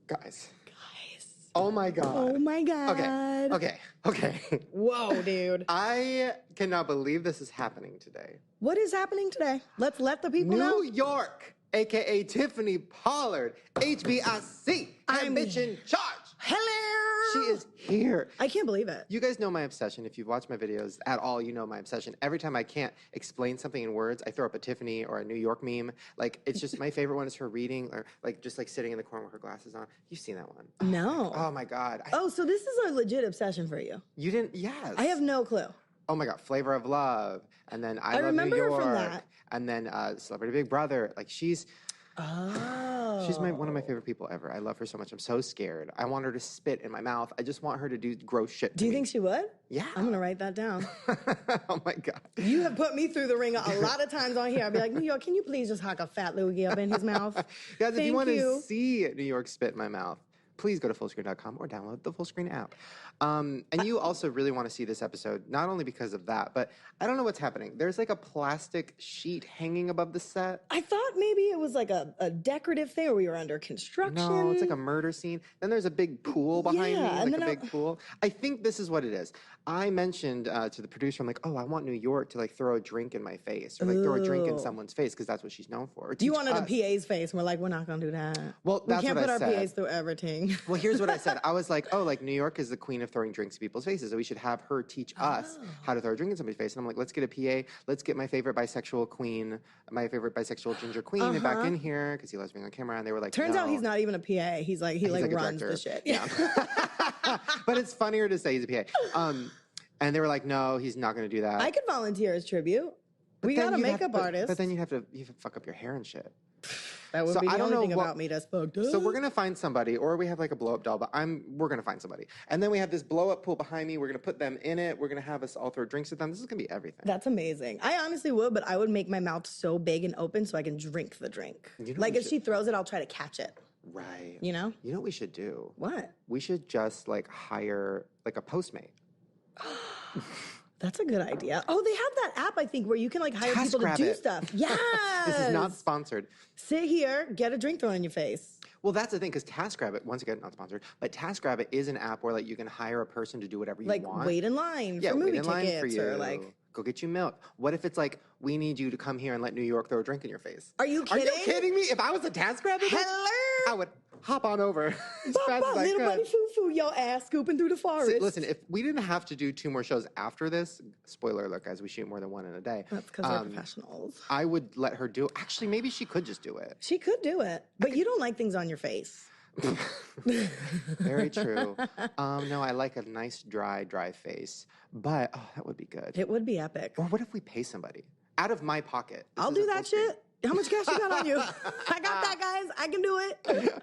Guys. Oh my God. Oh my God. Okay. Whoa, dude. I cannot believe this is happening today. What is happening today? Let's let the people know. New York, aka Tiffany Pollard, HBIC, I'm bitch in charge. Hello. She is here. I can't believe it. You guys know my obsession. If you've watched my videos at all, you know my obsession. Every time I can't explain something in words, I throw up a Tiffany or a New York meme. Like, it's just my favorite one is her reading or like just like sitting in the corner with her glasses on. You've seen that one. No. Oh my God. Oh, so this is a legit obsession for you. You didn't? Yes. I have no clue. Oh my God, Flavor of Love, and then I Love remember New her York, from that. and then Celebrity Big Brother. Like she's one of my favorite people ever. I love her so much. I'm so scared. I want her to spit in my mouth. I just want her to do gross shit. Do you think she would? Yeah. I'm gonna write that down. Oh my God. You have put me through the ringer a lot of times on here. I'll be like, New York, can you please just hock a fat loogie up in his mouth? Guys, if you want to see New York spit in my mouth, please go to fullscreen.com or download the Fullscreen app. And you also really want to see this episode, not only because of that, but I don't know what's happening. There's like a plastic sheet hanging above the set. I thought maybe it was like a decorative thing or we were under construction. No, it's like a murder scene. Then there's a big pool behind me, like a big pool. I think this is what it is. I mentioned to the producer, I'm like, oh, I want New York to like throw a drink in my face or like throw a drink in someone's face because that's what she's known for. You wanted a PA's face. We're like, we're not going to do that. Well, that's we can't what put I our said. PAs through everything. Well, here's what I said. I was like, oh, like New York is the queen of throwing drinks in people's faces. So we should have her teach us how to throw a drink in somebody's face. And I'm like, let's get a PA. Let's get my favorite bisexual queen, my favorite bisexual ginger queen back in here because he loves being on camera. And they were like, Turns no. out he's not even a PA. He's like, he runs the shit. Yeah. But it's funnier to say he's a PA. And they were like, no, he's not going to do that. I could volunteer as tribute. We got a makeup artist. But then you have to fuck up your hair and shit. That would be the only thing about me that's fucked up. So we're going to find somebody, or we have like a blow-up doll, but we're going to find somebody. And then we have this blow-up pool behind me. We're going to put them in it. We're going to have us all throw drinks at them. This is going to be everything. That's amazing. I honestly would, but I would make my mouth so big and open so I can drink the drink. Like if she throws it, I'll try to catch it. Right. You know? You know what we should do? What? We should just like hire like a Postmate. That's a good idea. Oh, they have that app, I think, where you can like hire people to do stuff. Yes. This is not sponsored. Sit here, get a drink thrown in your face. Well, that's the thing, because TaskRabbit, once again, not sponsored, but TaskRabbit is an app where like you can hire a person to do whatever you want. Like wait in line for movie tickets or like go get you milk. What if it's like we need you to come here and let New York throw a drink in your face? Are you kidding? Are you kidding me? If I was a TaskRabbit, hello, I would hop on over as fast as I little could. buddy foo-foo, your ass scooping through the forest. So, listen, if we didn't have to do 2 more shows after this, spoiler alert, guys, we shoot more than 1 in a day. That's because we're professionals. I would let her do it. Actually, maybe she could just do it. She could do it, but you don't like things on your face. Very true. No, I like a nice, dry face. But, that would be good. It would be epic. Or what if we pay somebody? Out of my pocket. I'll do that shit. How much cash you got on you? I got that, guys. I can do it.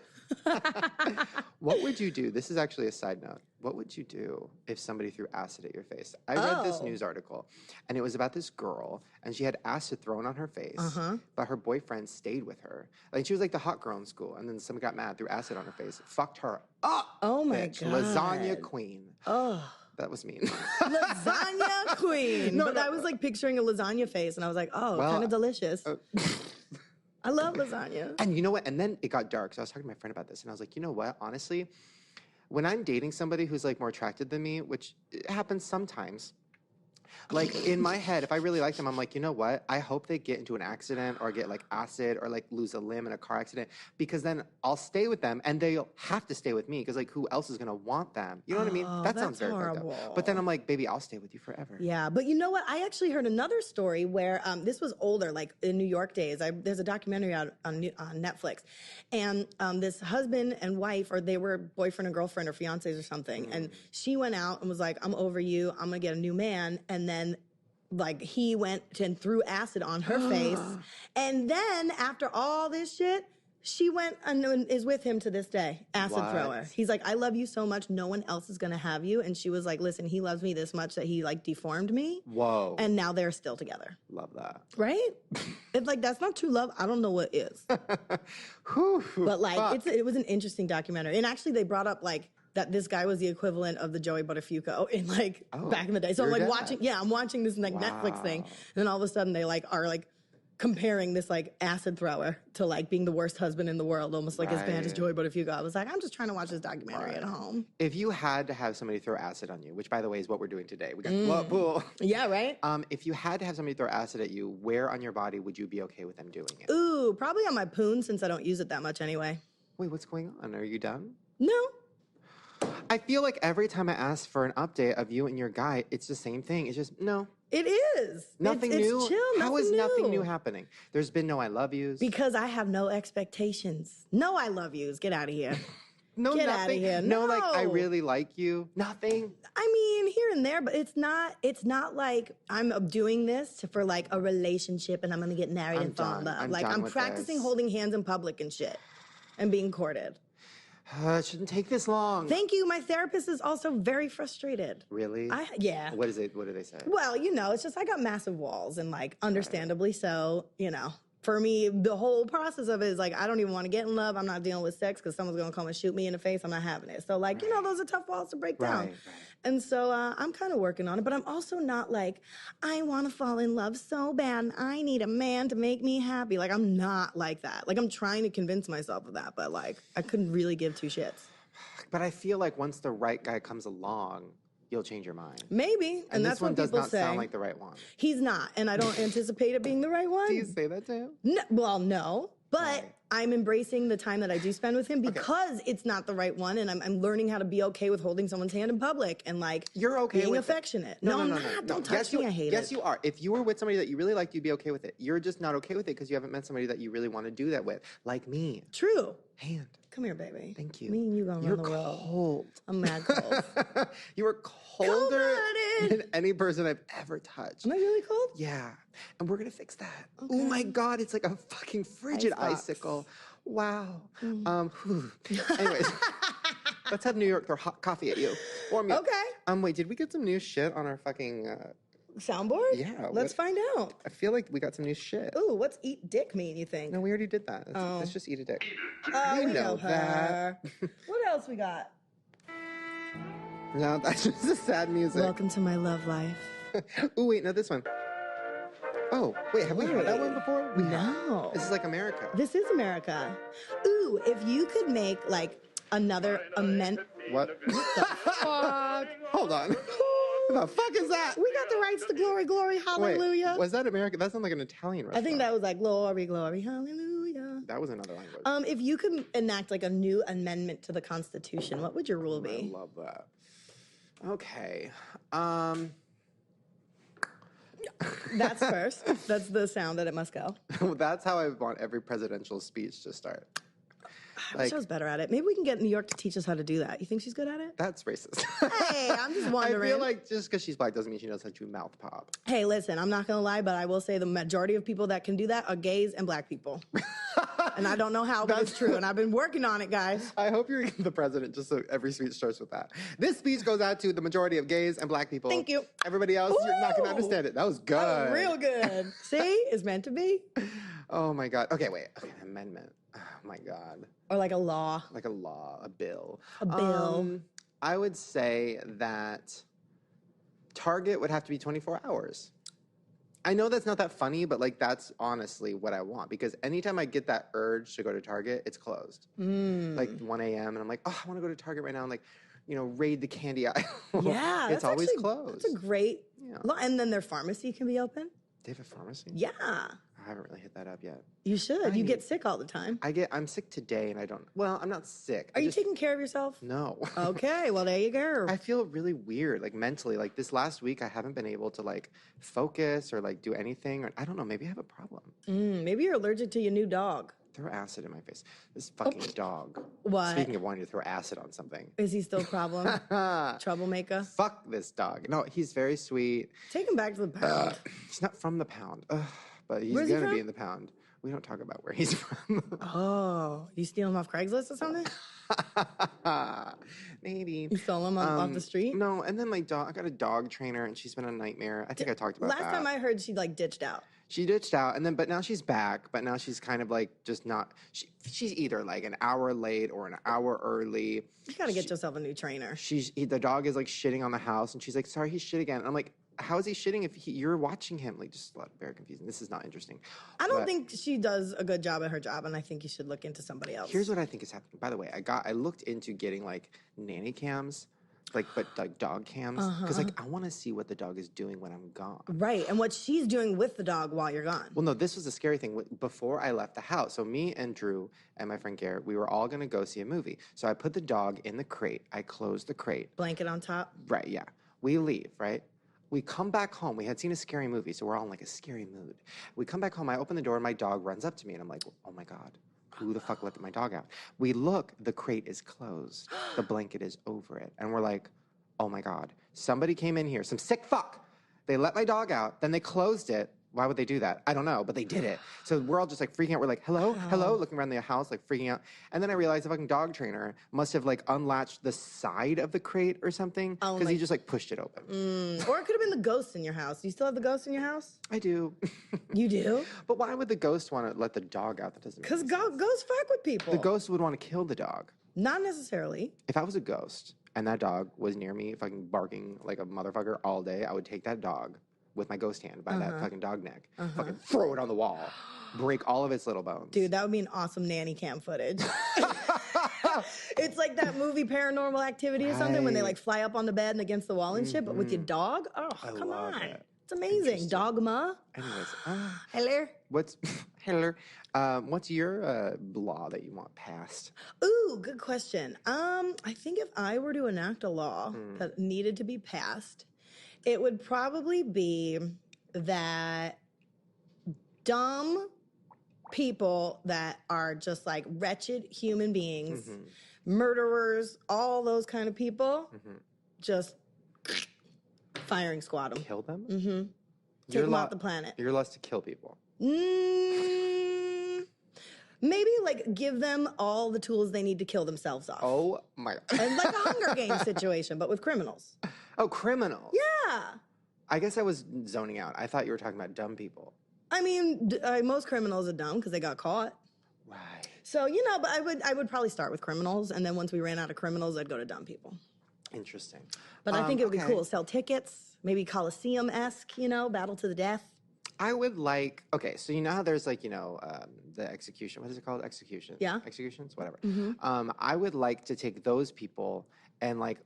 What would you do? This is actually a side note. What would you do if somebody threw acid at your face? I read this news article, and it was about this girl, and she had acid thrown on her face, but her boyfriend stayed with her. Like, she was like the hot girl in school, and then someone got mad, threw acid on her face, fucked her up. Oh, my bitch. God. Lasagna queen. Oh. That was mean. Lasagna queen. But I was like picturing a lasagna face, and I was like, oh, kind of delicious. I love lasagna. And you know what? And then it got dark. So I was talking to my friend about this, and I was like, you know what? Honestly, when I'm dating somebody who's like more attracted than me, which happens sometimes, like in my head, if I really like them, I'm like, you know what? I hope they get into an accident or get like acid or like lose a limb in a car accident, because then I'll stay with them and they'll have to stay with me because like who else is going to want them? You know what I mean? That sounds very fucked up. But then I'm like, baby, I'll stay with you forever. Yeah. But you know what? I actually heard another story where this was older, like in New York days. There's a documentary out on Netflix. And this husband and wife, or they were boyfriend and girlfriend or fiancés or something. And she went out and was like, I'm over you. I'm going to get a new man. And then like he went and threw acid on her face. And then after all this shit, she went and is with him to this day, acid thrower. He's like, I love you so much, no one else is gonna have you. And she was like, listen, he loves me this much that he like deformed me. Whoa. And now they're still together. Love that. Right? It's like, that's not true love. I don't know what is. But like, it was an interesting documentary. And actually they brought up like that this guy was the equivalent of the Joey Buttafuoco in like back in the day. So I'm your like dad. I'm watching this like Netflix thing, and then all of a sudden they like are like comparing this like acid thrower to like being the worst husband in the world, almost like as bad as Joey Buttafuoco. I was like, I'm just trying to watch this documentary at home. If you had to have somebody throw acid on you, which by the way is what we're doing today, we got the blow up pool. Yeah, right? If you had to have somebody throw acid at you, where on your body would you be okay with them doing it? Ooh, probably on my poon since I don't use it that much anyway. Wait, what's going on? Are you done? No. I feel like every time I ask for an update of you and your guy, it's the same thing. It's just, no. It is. Nothing it's new. Chill. How is nothing new happening? There's been no I love yous. Because I have no expectations. No I love yous. Get out of here. No, Get nothing. out of here. No, like, I No. really like you. Nothing. I mean, here and there, but it's not like I'm doing this for like a relationship and I'm gonna get married and fall in done. love. I'm Like done I'm with practicing this. holding hands in public and shit and being courted. It shouldn't take this long. Thank you. My therapist is also very frustrated. Really? Yeah. What is it? What do they say? Well, it's just I got massive walls and like understandably so, for me, the whole process of it is like, I don't even want to get in love. I'm not dealing with sex because someone's going to come and shoot me in the face. I'm not having it. So like, those are tough walls to break down. Right. And so I'm kind of working on it, but I'm also not like, I want to fall in love so bad and I need a man to make me happy. Like, I'm not like that. Like, I'm trying to convince myself of that, but like, I couldn't really give two shits. But I feel like once the right guy comes along, you'll change your mind. Maybe. And that's this one what does people not say. sound like the right one. He's not, and I don't anticipate it being the right one. Do you say that to him? No, well, no, but Right. I'm embracing the time that I do spend with him because it's not the right one, and I'm learning how to be okay with holding someone's hand in public and like You're okay being with affectionate. it. No, I'm not. Don't touch me. I hate yes, it. you are. If you were with somebody that you really liked, you'd be okay with it. You're just not okay with it because you haven't met somebody that you really want to do that with, like me. True. Hand. Come here, baby. Thank you. Me and you gonna You're run the world. cold. I'm mad cold. You are colder Cold-blooded. than any person I've ever touched. Am I really cold? Yeah. And we're going to fix that. Okay. Oh my God. It's like a fucking frigid Icebox. icicle. Wow. Whew. Anyways, let's have New York throw hot coffee at you. Warm you up. Okay. Wait, did we get some new shit on our fucking, Soundboard? Yeah, Let's find out. I feel like we got some new shit. Ooh, what's eat dick mean, you think? No, we already did that. Let's just eat a dick. Oh, you we know her. that. What else we got? No, that's just the sad music. Welcome to my love life. Ooh, wait, no, this one. Oh, wait, have we heard that one before? We have. No. This is like America. This is America. Ooh, if you could make like another amendment. What? Fuck. Hold on. What the fuck is that? We got the rights to glory, glory, hallelujah. Wait, was that American? That sounds like an Italian I restaurant. think that was like glory, glory, hallelujah. That was another language. If you could enact like a new amendment to the Constitution, what would your rule I be? love that. Okay. That's first. That's the sound that it must go. That's how I want every presidential speech to start. I wish I was better at it. Maybe we can get New York to teach us how to do that. You think she's good at it? That's racist. Hey, I'm just wondering. I feel like just because she's black doesn't mean she knows how to mouth pop. Hey, listen, I'm not going to lie, but I will say the majority of people that can do that are gays and black people. And I don't know how, but it's true. And I've been working on it, guys. I hope you're the president, just so every speech starts with that. This speech goes out to the majority of gays and black people. Thank you. Everybody else, you're not going to Ooh. understand it. That was good. That was real good. See? It's meant to be. Oh, my God. Okay, wait. Okay, amendment. Oh, my God. Or like a law. Like a law, a bill. A bill. I would say that Target would have to be 24 hours. I know that's not that funny, but like that's honestly what I want because anytime I get that urge to go to Target, it's closed. Like 1 a.m. and I'm like, oh, I want to go to Target right now and like, raid the candy aisle. Yeah. It's always actually, closed. That's a great law. And then their pharmacy can be open. They have a pharmacy? Yeah. I haven't really hit that up yet. You should. You get sick all the time. I'm sick today and I'm not sick. Are you taking care of yourself? No. Okay, well, there you go. I feel really weird, like mentally. Like this last week, I haven't been able to like focus or like do anything. Or I don't know. Maybe I have a problem. Maybe you're allergic to your new dog. Throw acid in my face. This fucking dog. What? Speaking of wanting to throw acid on something. Is he still a problem? Troublemaker? Fuck this dog. No, he's very sweet. Take him back to the pound. He's not from the pound. But he's Where's he gonna be from? in the pound. We don't talk about where he's from. Oh, you steal him off Craigslist or something? Maybe. You stole him off the street? No, and then my dog, I got a dog trainer, and she's been a nightmare. I think I talked about that. Last time I heard, she like ditched out. She ditched out, and then, but now she's back, but now she's kind of like just not, she's either like an hour late or an hour early. You gotta get yourself a new trainer. The dog is like shitting on the house, and she's like, sorry, he shit again. And I'm like, how is he shitting if you're watching him? Like, just very confusing. This is not interesting. I don't think she does a good job at her job, and I think you should look into somebody else. Here's what I think is happening. By the way, I looked into getting like nanny cams, but dog cams, because like I want to see what the dog is doing when I'm gone. Right, and what she's doing with the dog while you're gone. Well, no, this was the scary thing. Before I left the house, so me and Drew and my friend Garrett, we were all going to go see a movie. So I put the dog in the crate. I closed the crate. Blanket on top? Right, yeah. We leave, right? We come back home. We had seen a scary movie, so we're all in like a scary mood. We come back home. I open the door, and my dog runs up to me, and I'm like, oh my God, who the fuck let my dog out? We look, the crate is closed. The blanket is over it. And we're like, oh my God, somebody came in here, some sick fuck. They let my dog out, then they closed it. Why would they do that? I don't know, but they did it. So we're all just like freaking out. We're like, hello, hello, looking around the house, like freaking out. And then I realized the fucking dog trainer must have like unlatched the side of the crate or something because he just like pushed it open. Or it could have been the ghost in your house. Do you still have the ghost in your house? I do. You do? But why would the ghost want to let the dog out? That doesn't make sense. Because ghosts fuck with people. The ghost would want to kill the dog. Not necessarily. If I was a ghost and that dog was near me, fucking barking like a motherfucker all day, I would take that dog with my ghost hand by that fucking dog neck, fucking throw it on the wall, break all of its little bones. Dude, that would be an awesome nanny cam footage. It's like that movie Paranormal Activity or something when they like fly up on the bed and against the wall and shit, but with your dog? Oh, come on. It's amazing. Dogma. Anyways, Hello. what's your law that you want passed? Ooh, good question. I think if I were to enact a law that needed to be passed, it would probably be that dumb people that are just like wretched human beings, murderers, all those kind of people, just firing squad them. Kill them? Mm-hmm. Take them off the planet. Your lust to kill people. Maybe like give them all the tools they need to kill themselves off. Oh my God. And like a Hunger Games situation, but with criminals. Oh, criminals. Yeah. I guess I was zoning out. I thought you were talking about dumb people. I mean, most criminals are dumb because they got caught. Right. So, but I would probably start with criminals, and then once we ran out of criminals, I'd go to dumb people. Interesting. But I think it would be cool. Sell tickets, maybe Coliseum-esque, battle to the death. I would like, okay, so you know how there's like, the execution. What is it called? Execution. Yeah. Executions? Whatever. I would like to take those people and like,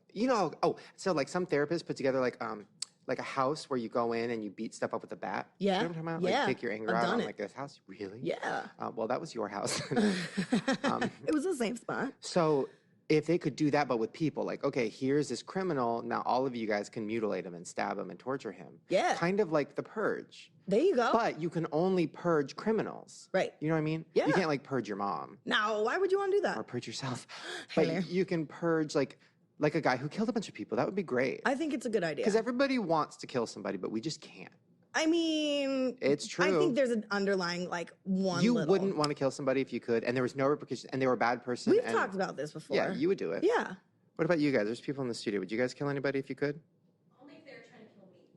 so like some therapists put together like a house where you go in and you beat stuff up with a bat. Yeah. You know what I'm talking about? Yeah. Like take your anger I've out done on it. like this house. Really? Yeah. Well, that was your house. It was a safe spot. So if they could do that, but with people, like, okay, here's this criminal. Now all of you guys can mutilate him and stab him and torture him. Yeah. Kind of like The Purge. There you go. But you can only purge criminals. Right. You know what I mean? Yeah. You can't like purge your mom. No, why would you want to do that? Or purge yourself. Hello. But you can purge like a guy who killed a bunch of people. That would be great. I think it's a good idea. Because everybody wants to kill somebody, but we just can't. I mean, it's true. I think there's an underlying like one. You wouldn't want to kill somebody if you could, and there was no repercussions, and they were a bad person. We've talked about this before. Yeah, you would do it. Yeah. What about you guys? There's people in the studio. Would you guys kill anybody if you could?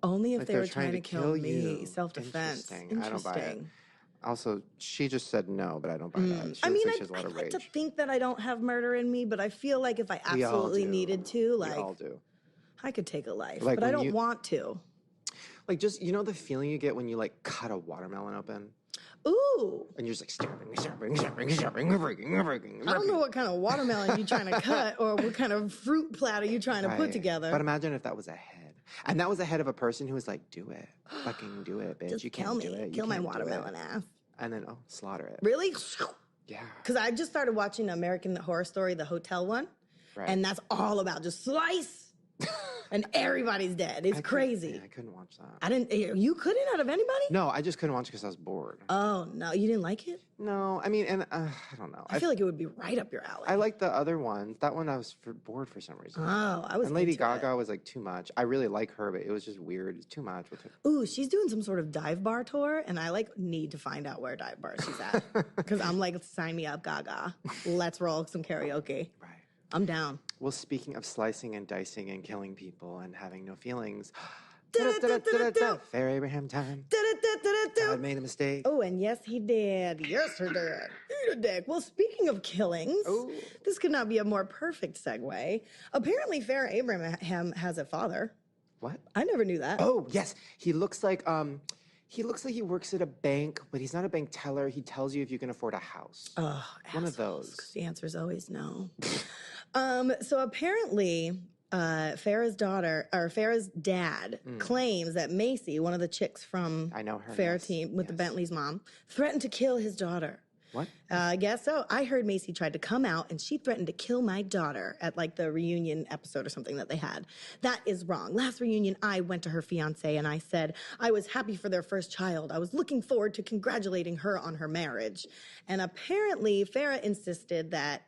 Only if they were trying to kill me. Only if they were trying to kill me. you. Self-defense. Interesting. I don't buy it. Also, she just said no, but I don't buy that. She I mean, she has a lot of like rage. to think that I don't have murder in me, but I feel like if I absolutely needed to, like, we all do. I could take a life, Like but I when don't you- want to. Like, just, the feeling you get when you, like, cut a watermelon open? Ooh. And you're just like, stabbing. I don't know what kind of watermelon you're trying to cut or what kind of fruit platter you're trying to put together. But imagine if that was a head. And that was the head of a person who was like, do it. Fucking do it, bitch. Just you kill can't me. do it. You Kill my can't do watermelon it. ass. And then, slaughter it. Really? Yeah. Because I just started watching American Horror Story, the hotel one. Right. And that's all about just slice. and everybody's dead. It's crazy. I couldn't watch that. I didn't. You couldn't out of anybody? No, I just couldn't watch it because I was bored. Oh no, you didn't like it? No, I mean, and I don't know. I feel like it would be right up your alley. I like the other ones. That one I was bored for some reason. Oh, I was. And Lady into Gaga was like too much. I really like her, but it was just weird. It's too much. Ooh, she's doing some sort of dive bar tour, and I like need to find out where dive bar she's at because I'm like, sign me up, Gaga. Let's roll some karaoke. Right. I'm down. Well, speaking of slicing and dicing and killing people and having no feelings. Fair Abraham time. God made a mistake. Oh, and yes, he did. Yes, he did. Eat a dick. Well, speaking of killings, this could not be a more perfect segue. Apparently, Fair Abraham has a father. What? I never knew that. Oh, yes. He looks like he works at a bank, but he's not a bank teller. He tells you if you can afford a house. Oh, one of those. The answer is always no. So apparently, Farrah's dad claims that Macy, one of the chicks from Fair team with the Bentley's mom, threatened to kill his daughter. What? I guess so. I heard Macy tried to come out and she threatened to kill my daughter at like the reunion episode or something that they had. That is wrong. Last reunion, I went to her fiance and I said I was happy for their first child. I was looking forward to congratulating her on her marriage. And apparently, Farrah insisted that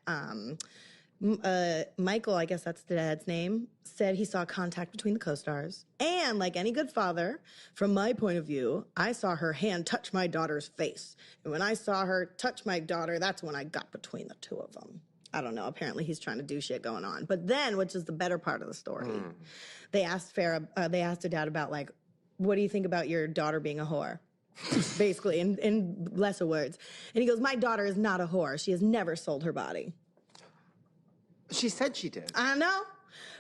Michael, I guess that's the dad's name, said he saw contact between the co-stars. And like any good father, from my point of view, I saw her hand touch my daughter's face. And when I saw her touch my daughter, that's when I got between the two of them. I don't know. Apparently he's trying to do shit going on. But then, which is the better part of the story, they asked her dad about like, what do you think about your daughter being a whore? Basically, in lesser words. And he goes, my daughter is not a whore. She has never sold her body. She said she did. I know.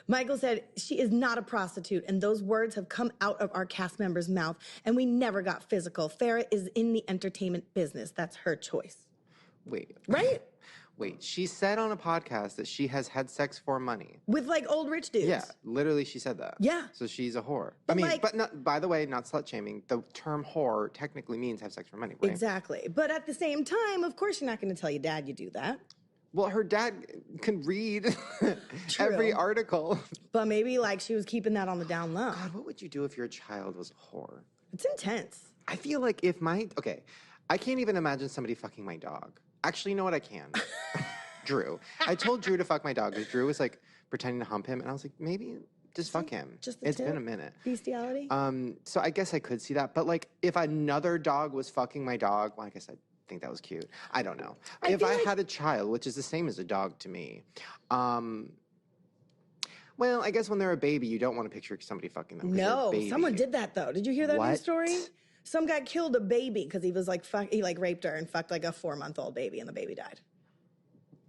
Michael said, she is not a prostitute, and those words have come out of our cast member's mouth, and we never got physical. Farrah is in the entertainment business. That's her choice. Wait. Right? Wait, she said on a podcast that she has had sex for money. With, like, old rich dudes. Yeah, literally she said that. Yeah. So she's a whore. But I mean, like, but not, by the way, not slut-shaming. The term whore technically means have sex for money, right? Exactly. But at the same time, of course you're not going to tell your dad you do that. Well, her dad can read every article. But maybe, like, she was keeping that on the down low. God, what would you do if your child was a whore? It's intense. I feel like if I can't even imagine somebody fucking my dog. Actually, you know what I can? Drew. I told Drew to fuck my dog because Drew was, like, pretending to hump him. And I was like, maybe just fuck him. It's been a minute. Bestiality? So I guess I could see that. But, like, if another dog was fucking my dog, well, like I said, think that was cute. I don't know. If I had a child, which is the same as a dog to me, well, I guess when they're a baby, you don't want to picture somebody fucking them. No, someone did that though. Did you hear that news story? Some guy killed a baby because he was like, he like raped her and fucked like a 4-month-old baby, and the baby died.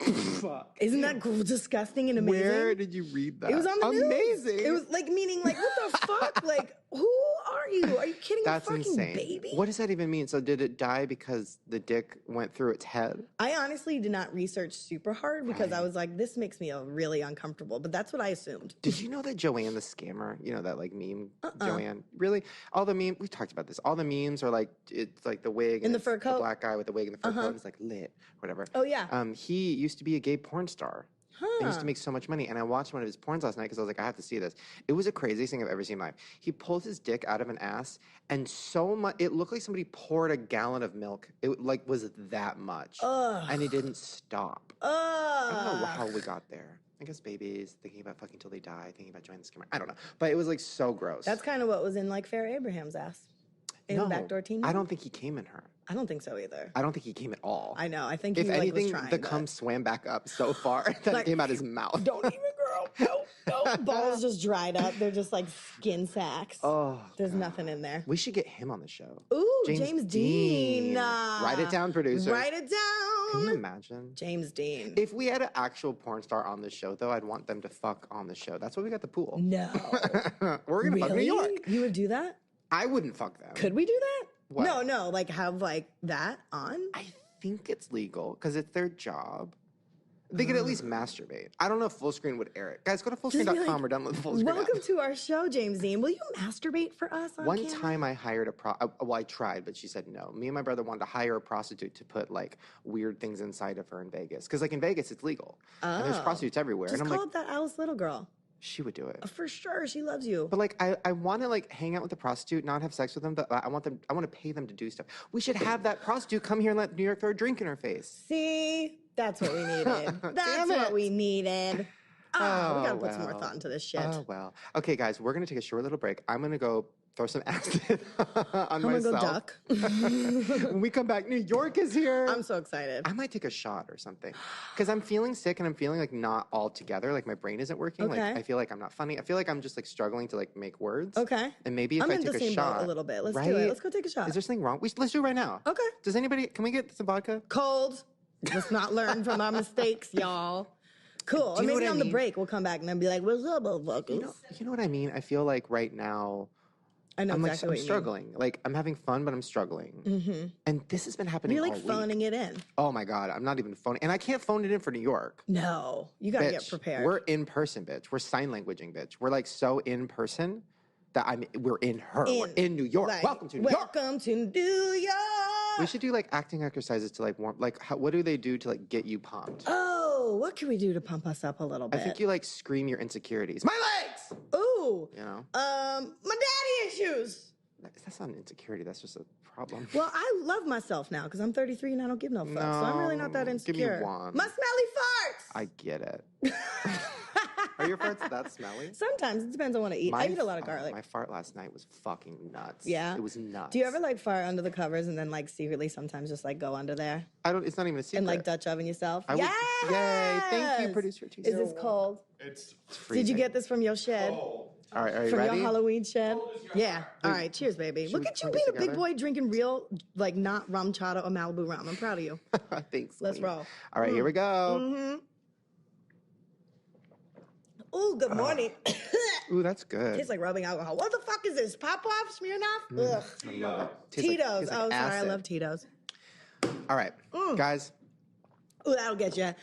Fuck. Isn't that disgusting and amazing? Where did you read that? It was on the news. Amazing. It was like, meaning like, what the fuck? Like, who are you? Are you kidding? That's a fucking insane. Baby? What does that even mean? So did it die because the dick went through its head? I honestly did not research super hard because I was like, this makes me really uncomfortable. But that's what I assumed. Did you know that Joanne the scammer, you know, that like meme, Joanne, really? All the memes, we've talked about this. All the memes are like, it's like the wig and the fur coat. The black guy with the wig and the fur coat. And it's like lit, whatever. Oh, yeah. He used to be a gay porn star. He used to make so much money. And I watched one of his porns last night because I was like, I have to see this. It was the craziest thing I've ever seen in my life. He pulled his dick out of an ass, and so much, it looked like somebody poured a gallon of milk. It like was that much. And he didn't stop. I don't know how we got there. I guess babies thinking about fucking till they die, thinking about joining the scammer. I don't know. But it was like so gross. That's kind of what was in like Fair Abraham's ass. In Backdoor Teen. I don't think he came in her. I don't think so either. I don't think he came at all. I know. I think if he anything, was trying. The cum swam back up so far that like, it came out his mouth. Don't even, girl. No. Balls just dried up. They're just like skin sacks. Oh, there's nothing in there. We should get him on the show. Ooh, James Dean. Write it down, producer. Write it down. Can you imagine? James Dean. If we had an actual porn star on the show, though, I'd want them to fuck on the show. That's why we got the pool. No. We're going to fuck New York. You would do that? I wouldn't fuck them. Could we do that? What? No, like have like that on? I think it's legal because it's their job. They could at least masturbate. I don't know if Full Screen would air it. Guys, go to fullscreen.com or download the Full Screen Welcome app. to our show, James Dean. Will you masturbate for us on One camera? time I hired I tried, but she said no. Me and my brother wanted to hire a prostitute to put like weird things inside of her in Vegas. Because like in Vegas, it's legal. And there's prostitutes everywhere. Just and I'm call like, it that Alice Little Girl. She would do it. For sure, she loves you. But like, I want to like hang out with the prostitute, not have sex with them, but I want to pay them to do stuff. We should have that prostitute come here and let New York throw a drink in her face. See, that's what we needed. That's what we needed. We gotta put some more thought into this shit. Oh, well. Okay, guys, we're going to take a short little break. I'm going to go throw some acid on myself. I'm gonna go duck. When we come back, New York is here. I'm so excited. I might take a shot or something. Because I'm feeling sick and I'm feeling like not all together. Like my brain isn't working. Okay. Like I feel like I'm not funny. I feel like I'm just like struggling to like make words. Okay. And maybe if I'm I in take the a same shot. boat a little bit. Let's right? do it. Let's go take a shot. Is there something wrong? Let's do it right now. Okay. Does anybody, can we get some vodka? Cold. Let's not learn from our mistakes, y'all. Cool. Do Or you know maybe what I on the mean? break we'll come back and then be like, what's up, motherfuckers? You know what I mean? I feel like right now, I know I'm exactly like, what I'm struggling. Like I'm having fun, but I'm struggling. Mm-hmm. And this has been happening You're like all week. phoning it in. Oh my God, I'm not even phoning. And I can't phone it in for New York. No, you gotta get Bitch, prepared. we're in person, bitch. We're sign languaging, bitch. We're like so in person that we're in her. We're in New York. Like, Welcome to New York. Welcome to New York. We should do like acting exercises to like warm. Like, what do they do to like get you pumped? Oh, what can we do to pump us up a little I bit? think you like scream your insecurities. My legs. Ooh. You know. My daddy issues. That's not an insecurity. That's just a problem. Well, I love myself now because I'm 33 and I don't give no fuck. So I'm really not that No, insecure. give me one. My smelly farts. I get it. Are your farts that smelly? Sometimes it depends on what I eat. I eat a lot of garlic. My fart last night was fucking nuts. Yeah? It was nuts. Do you ever like fart under the covers and then like secretly sometimes just like go under there It's not even a secret. and like Dutch oven yourself? I would- Yes! Yay! Thank you, producer. Is this cold? It's Did you freezing. get this from your shed? cold. All right, are you From ready? your Halloween shed? Cold as your Yeah. heart. All right. Cheers, baby. Look we at you pour being this a big together? boy drinking real, like not rum chata or Malibu rum. I'm proud of you. Thanks. Let's queen. roll. All right, here we go. Mm-hmm. Oh, good morning. Ooh, that's good. Tastes like rubbing alcohol. What the fuck is this? Pop off? Smirnoff? Ugh. I love it. Tastes Tito's. Like, tastes like Oh, sorry. I acid. love Tito's. All right, guys. Ooh, that'll get you.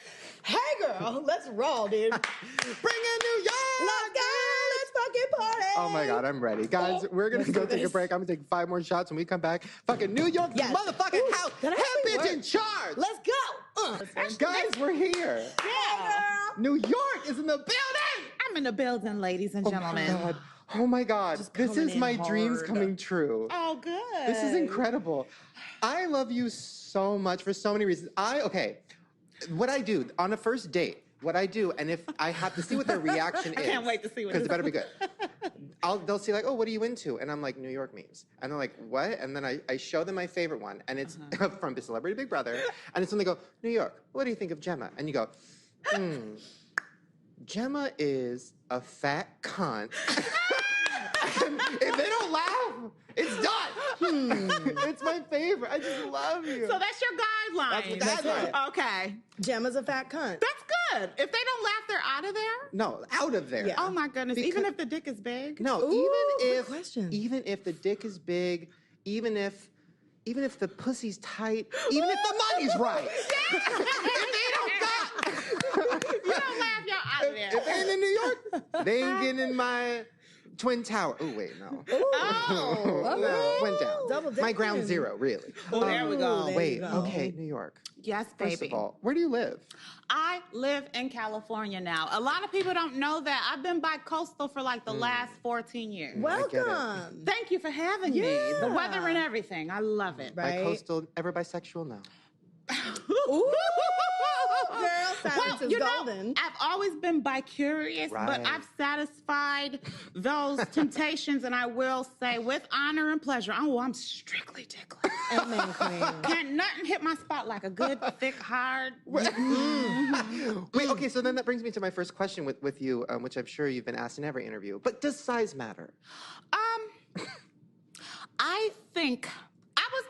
Hey, girl. Let's roll, dude. Bring in New York. Let's go. Let's fucking party. Oh my God, I'm ready. Guys, we're going to Let's go do take a this. break. I'm going to take 5 more shots when we come back. Fucking New York, Yes. motherfucking Ooh, house. that Head actually bitch in works. charge. Let's go. Guys, we're here. Yeah. New York is in the building. I'm in the building, ladies and gentlemen. God. Oh my God. This coming is in my dreams hard. coming true. Oh, good. This is incredible. I love you so much for so many reasons. What I do on a first date, and if I have to see what their reaction is. I can't wait to see what because it it better be good. They'll say like, oh, what are you into? And I'm like, New York memes. And they're like, what? And then I show them my favorite one, and it's from Celebrity Big Brother. And it's when they go, New York, what do you think of Gemma? And you go, Gemma is a fat cunt. And if they don't laugh, it's done. It's my favorite. I just love you. So that's your guideline. That's the guideline. Okay. Gemma's a fat cunt. That's good. If they don't laugh, they're out of there? No, out of there. Yeah. Oh, my goodness. Because- Even if the dick is big? No, Ooh, good even question. if the dick is big, even if the pussy's tight, even if the money's right. If they don't got, You don't laugh, y'all out of there. if they ain't in New York, they ain't getting in my Twin Tower. Oh wait, no. Oh, No, went down. Double My ground dipping. zero, really. Oh, there we go. there you Wait, go. okay, New York. Yes, First baby. of all, where do you live? I live in California now. A lot of people don't know that. I've been bi-coastal for like the last 14 years. get it. Welcome. Thank you for having me. The Yeah. weather and everything. I love it. Right. Bi-coastal, ever bisexual? No. Ooh, girl, silence is golden. I've always been bi-curious, Right. but I've satisfied those temptations, and I will say with honor and pleasure. Oh, I'm strictly ticklish. Amen, queen. Can't nothing hit my spot like a good, thick, hard. Wait, okay, so then that brings me to my first question with you, which I'm sure you've been asked in every interview. But does size matter? I think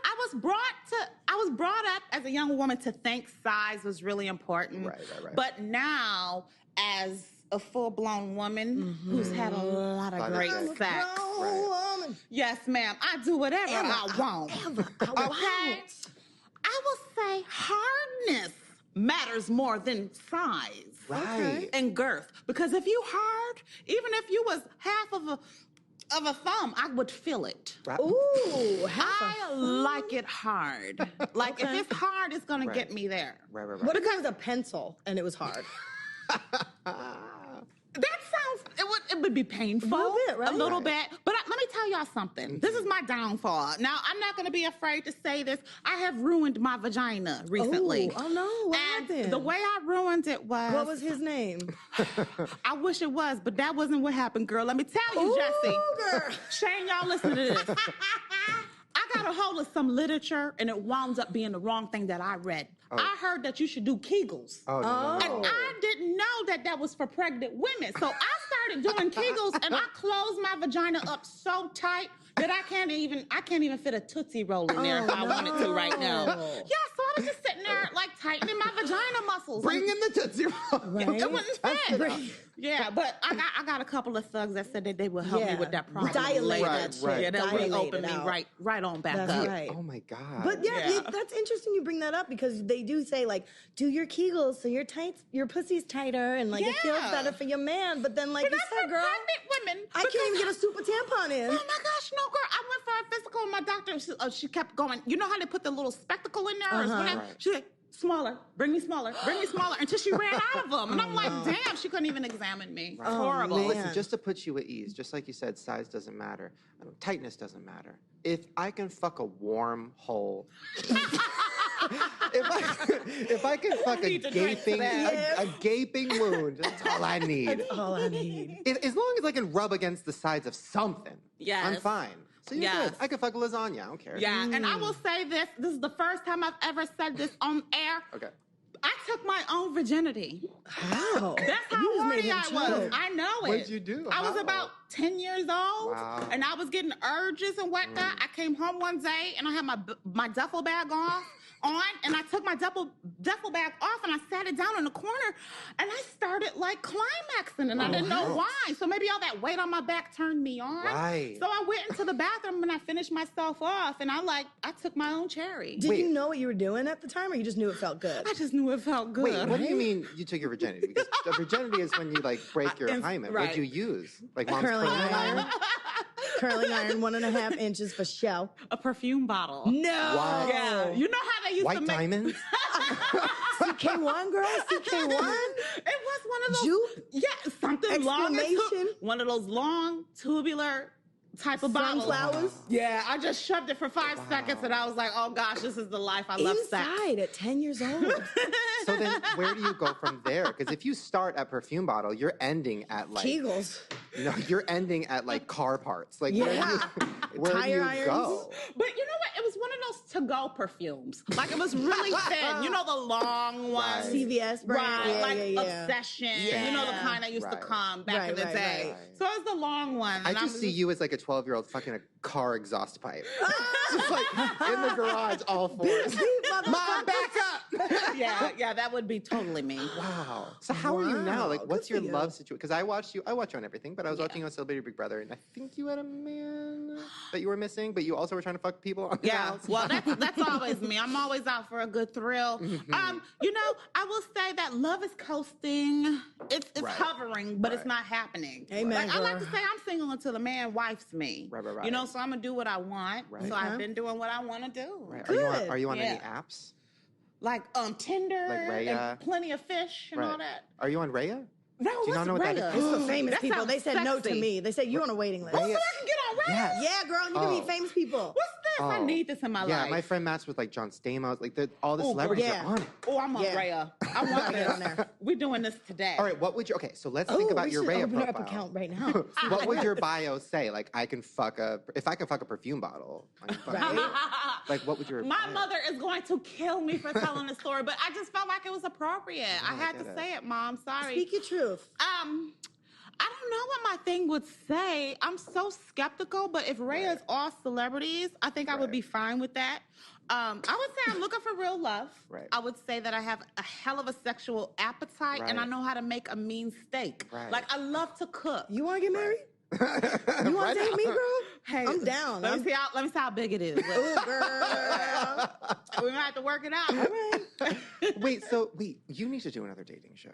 I was brought up as a young woman to think size was really important. Right. But now, as a full-blown woman who's had a lot of Lot of great sex. sex. Right. Woman. Yes, ma'am. I do whatever I want. Okay? I will say hardness matters more than size. Right. And girth. Because if you hard, even if you was half of a thumb, I would feel it. Right. Ooh, I like it hard. Like if it's hard, it's gonna Right. get me there. Right. What if it was a pencil and it was hard? That sounds. it would be painful. A little bit, right? A little bit. But let me tell y'all something. This is my downfall. Now, I'm not going to be afraid to say this. I have ruined my vagina recently. Oh no, what And happened? the way I ruined it was... What was his name? I wish it was, but that wasn't what happened, girl. Let me tell you, Jesse. Girl. Shane, y'all listen to this. I got a hold of some literature, and it wound up being the wrong thing that I read. Oh. I heard that you should do Kegels. Oh, no. And I didn't know that was for pregnant women. So I started doing Kegels, and I closed my vagina up so tight that I can't even fit a Tootsie Roll in there if I wanted to right now. Yeah, so I was just sitting there, like, tightening my vagina muscles. Bring in the Tootsie Roll. Right. It wouldn't fit. Yeah, but I got a couple of thugs that said that they would help me with that problem. Dilate Right, that shit. right. Yeah, they'll Dilate reopen it me out. right on back That's up. right. Oh my God. But yeah, Yeah. that's interesting you bring that up because they do say like, do your Kegels so your pussy's tighter and like it feels Yeah. better for your man. But then like But you that's said, for girl, pregnant women. I can't even get a super tampon in. Oh my gosh, no, girl. I went for a physical and my doctor, she kept going, you know how they put the little spectacle in there? Or whatever? Right. She's like, smaller, bring me smaller, until she ran out of them. And I'm like, damn, she couldn't even examine me. It's horrible. man. Listen, just to put you at ease, just like you said, size doesn't matter. Tightness doesn't matter. If I can fuck a warm hole, if I can fuck a need to drink to gaping, that. a gaping wound, that's all I need. That's all I need. As long as I can rub against the sides of something, Yes. I'm fine. So you're Yes. good. I can fuck lasagna. I don't care. Yeah, and I will say this. This is the first time I've ever said this on air. Okay. I took my own virginity. How? That's how You just made horny him I was. choke. I know it. What'd you do? I was How? about 10 years old, Wow. and I was getting urges and whatnot. I came home one day, and I had my duffel bag on, and I took my duffel bag off, and I sat it down in the corner, and I started, like, climaxing, and I didn't know why. So maybe all that weight on my back turned me on. Right. So I went into the bathroom, and I finished myself off, and I took my own cherry. Did Wait. you know what you were doing at the time, or you just knew it felt good? I just knew it felt good. Wait, what do you mean you took your virginity? Because the virginity is when you like break your hymen. right. What'd you use? Like mom's Curling curling iron. iron? Curling iron, 1.5 inches for show. A perfume bottle. No. Wow. Yeah. You know how they used White to make... diamonds? CK1, girl. CK1. It was one of those... Jupe? Yeah, something long. Exclamation? One of those long, tubular type of bottles. Sunflowers. Yeah, I just shoved it for 5 seconds and I was like, oh gosh, this is the life. I love sex. Inside at 10 years old. So then where do you go from there? Because if you start at perfume bottle, you're ending at like... Kegels. No, you're ending at like car parts. Like Yeah. where do Tire you irons. go? But you know what? It was one of those to-go perfumes. Like it was really thin. You know the long ones? Right. CVS brand. Right, Yeah, like yeah, yeah. Obsession. Yeah. You know the kind that used to Right. come back Right, in the right, day. right. So it was the long one. I and just was see you as like a 12-year-old fucking a car exhaust pipe. Just like in the garage, all fours. Mom, back up! Yeah, that would be totally me. Wow. So how are you now? Like, Wow, what's good your for you. love situation? Because I watch you on everything, but I was watching you on Celebrity Big Brother, and I think you had a man that you were missing, but you also were trying to fuck people on the Yeah, house. well, that's always me. I'm always out for a good thrill. You know, I will say that love is coasting. It's Right. hovering, but it's Right. not happening. Amen, Like, I like to girl. say I'm single until the man wifes me. Right, right, right. You know, so I'm gonna do what I want. Right. So I've been doing what I want to do. Right. Good. Are you on any Yeah. apps? Like Tinder Like Raya? and Plenty of Fish and all that. Are you on Raya? No, Do you not know what that is? It's for famous That people. sounds They said no to sexy. me. They said you're on a waiting list. Oh, so I can get on Raya? Yes. Yeah, girl, you can Oh. meet famous people. What's this? I Oh. need this in my Yeah, life. my friend matched with like John Stamos. Like all the Oh, celebrities yeah. are on it. Oh, I'm on Yeah. Raya. I want Get on this. there. We're doing this today. All right, what would you? Okay, so let's think about we your should Raya open profile. up account right now. What would your bio say? Like, if I can fuck a perfume bottle. I can fuck Right. you. Like, what would your My bio- mother is going to kill me for telling the story, but I just felt like it was appropriate. I had get to it. say it, Mom. Sorry. Speak your truth. I don't know what my thing would say. I'm so skeptical, but if Raya is all celebrities, I think I would be fine with that. I would say I'm looking for real love. Right. I would say that I have a hell of a sexual appetite and I Right. know how to make a mean steak. Right. Like, I love to cook. You want to get married? You want Right to date me, now. girl? Hey, I'm down. Let me see how big it is. Ooh, girl. We're going to have to work it out. Wait, you need to do another dating show.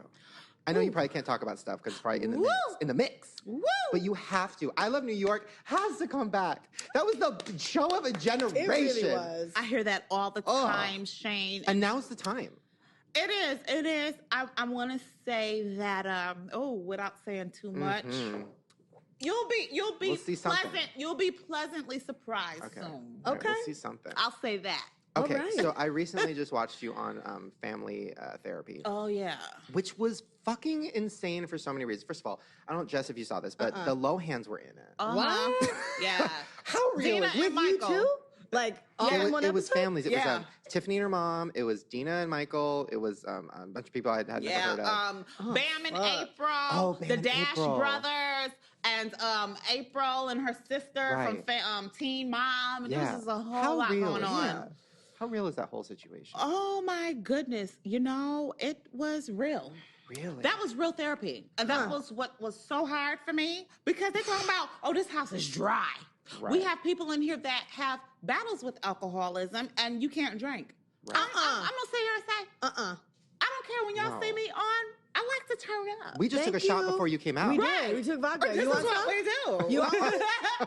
I know you probably can't talk about stuff because it's probably in the Woo. mix. Woo. But you have to. I Love New York has to come back. That was the show of a generation. It really was. I hear that all the Oh. time, Shane. And now's the time. It is. I want to say that, without saying too much, You'll be We'll see something. You'll be pleasantly surprised Okay. soon. All right, Okay. we'll see something. I'll say that. Okay, All right. so I recently just watched you on family therapy, Oh yeah. which was fucking insane for so many reasons. First of all, I don't know, Jess, if you saw this, but the Lohans were in it. What? Yeah. How real Dina is and it? With Michael. you too? Like all in one It was episode? families. It Yeah. was Tiffany and her mom. It was Dina and Michael. It was a bunch of people I had never heard of. Bam and fuck. April, Oh, Bam the and Dash April. brothers, and April and her sister Right. from Teen Mom. And there was just a whole How lot real going is on. that? How real is that whole situation? Oh my goodness. You know, it was real. Really? That was real therapy. And that was what was so hard for me because they're talking about, oh, this house is dry. Right. We have people in here that have battles with alcoholism and you can't drink. Right. I'm gonna sit here and say, I don't care when y'all No. see me on. I like to turn up. We just took a shot before you came out. We Right. did. We took vodka. This You is want what some? we do. You want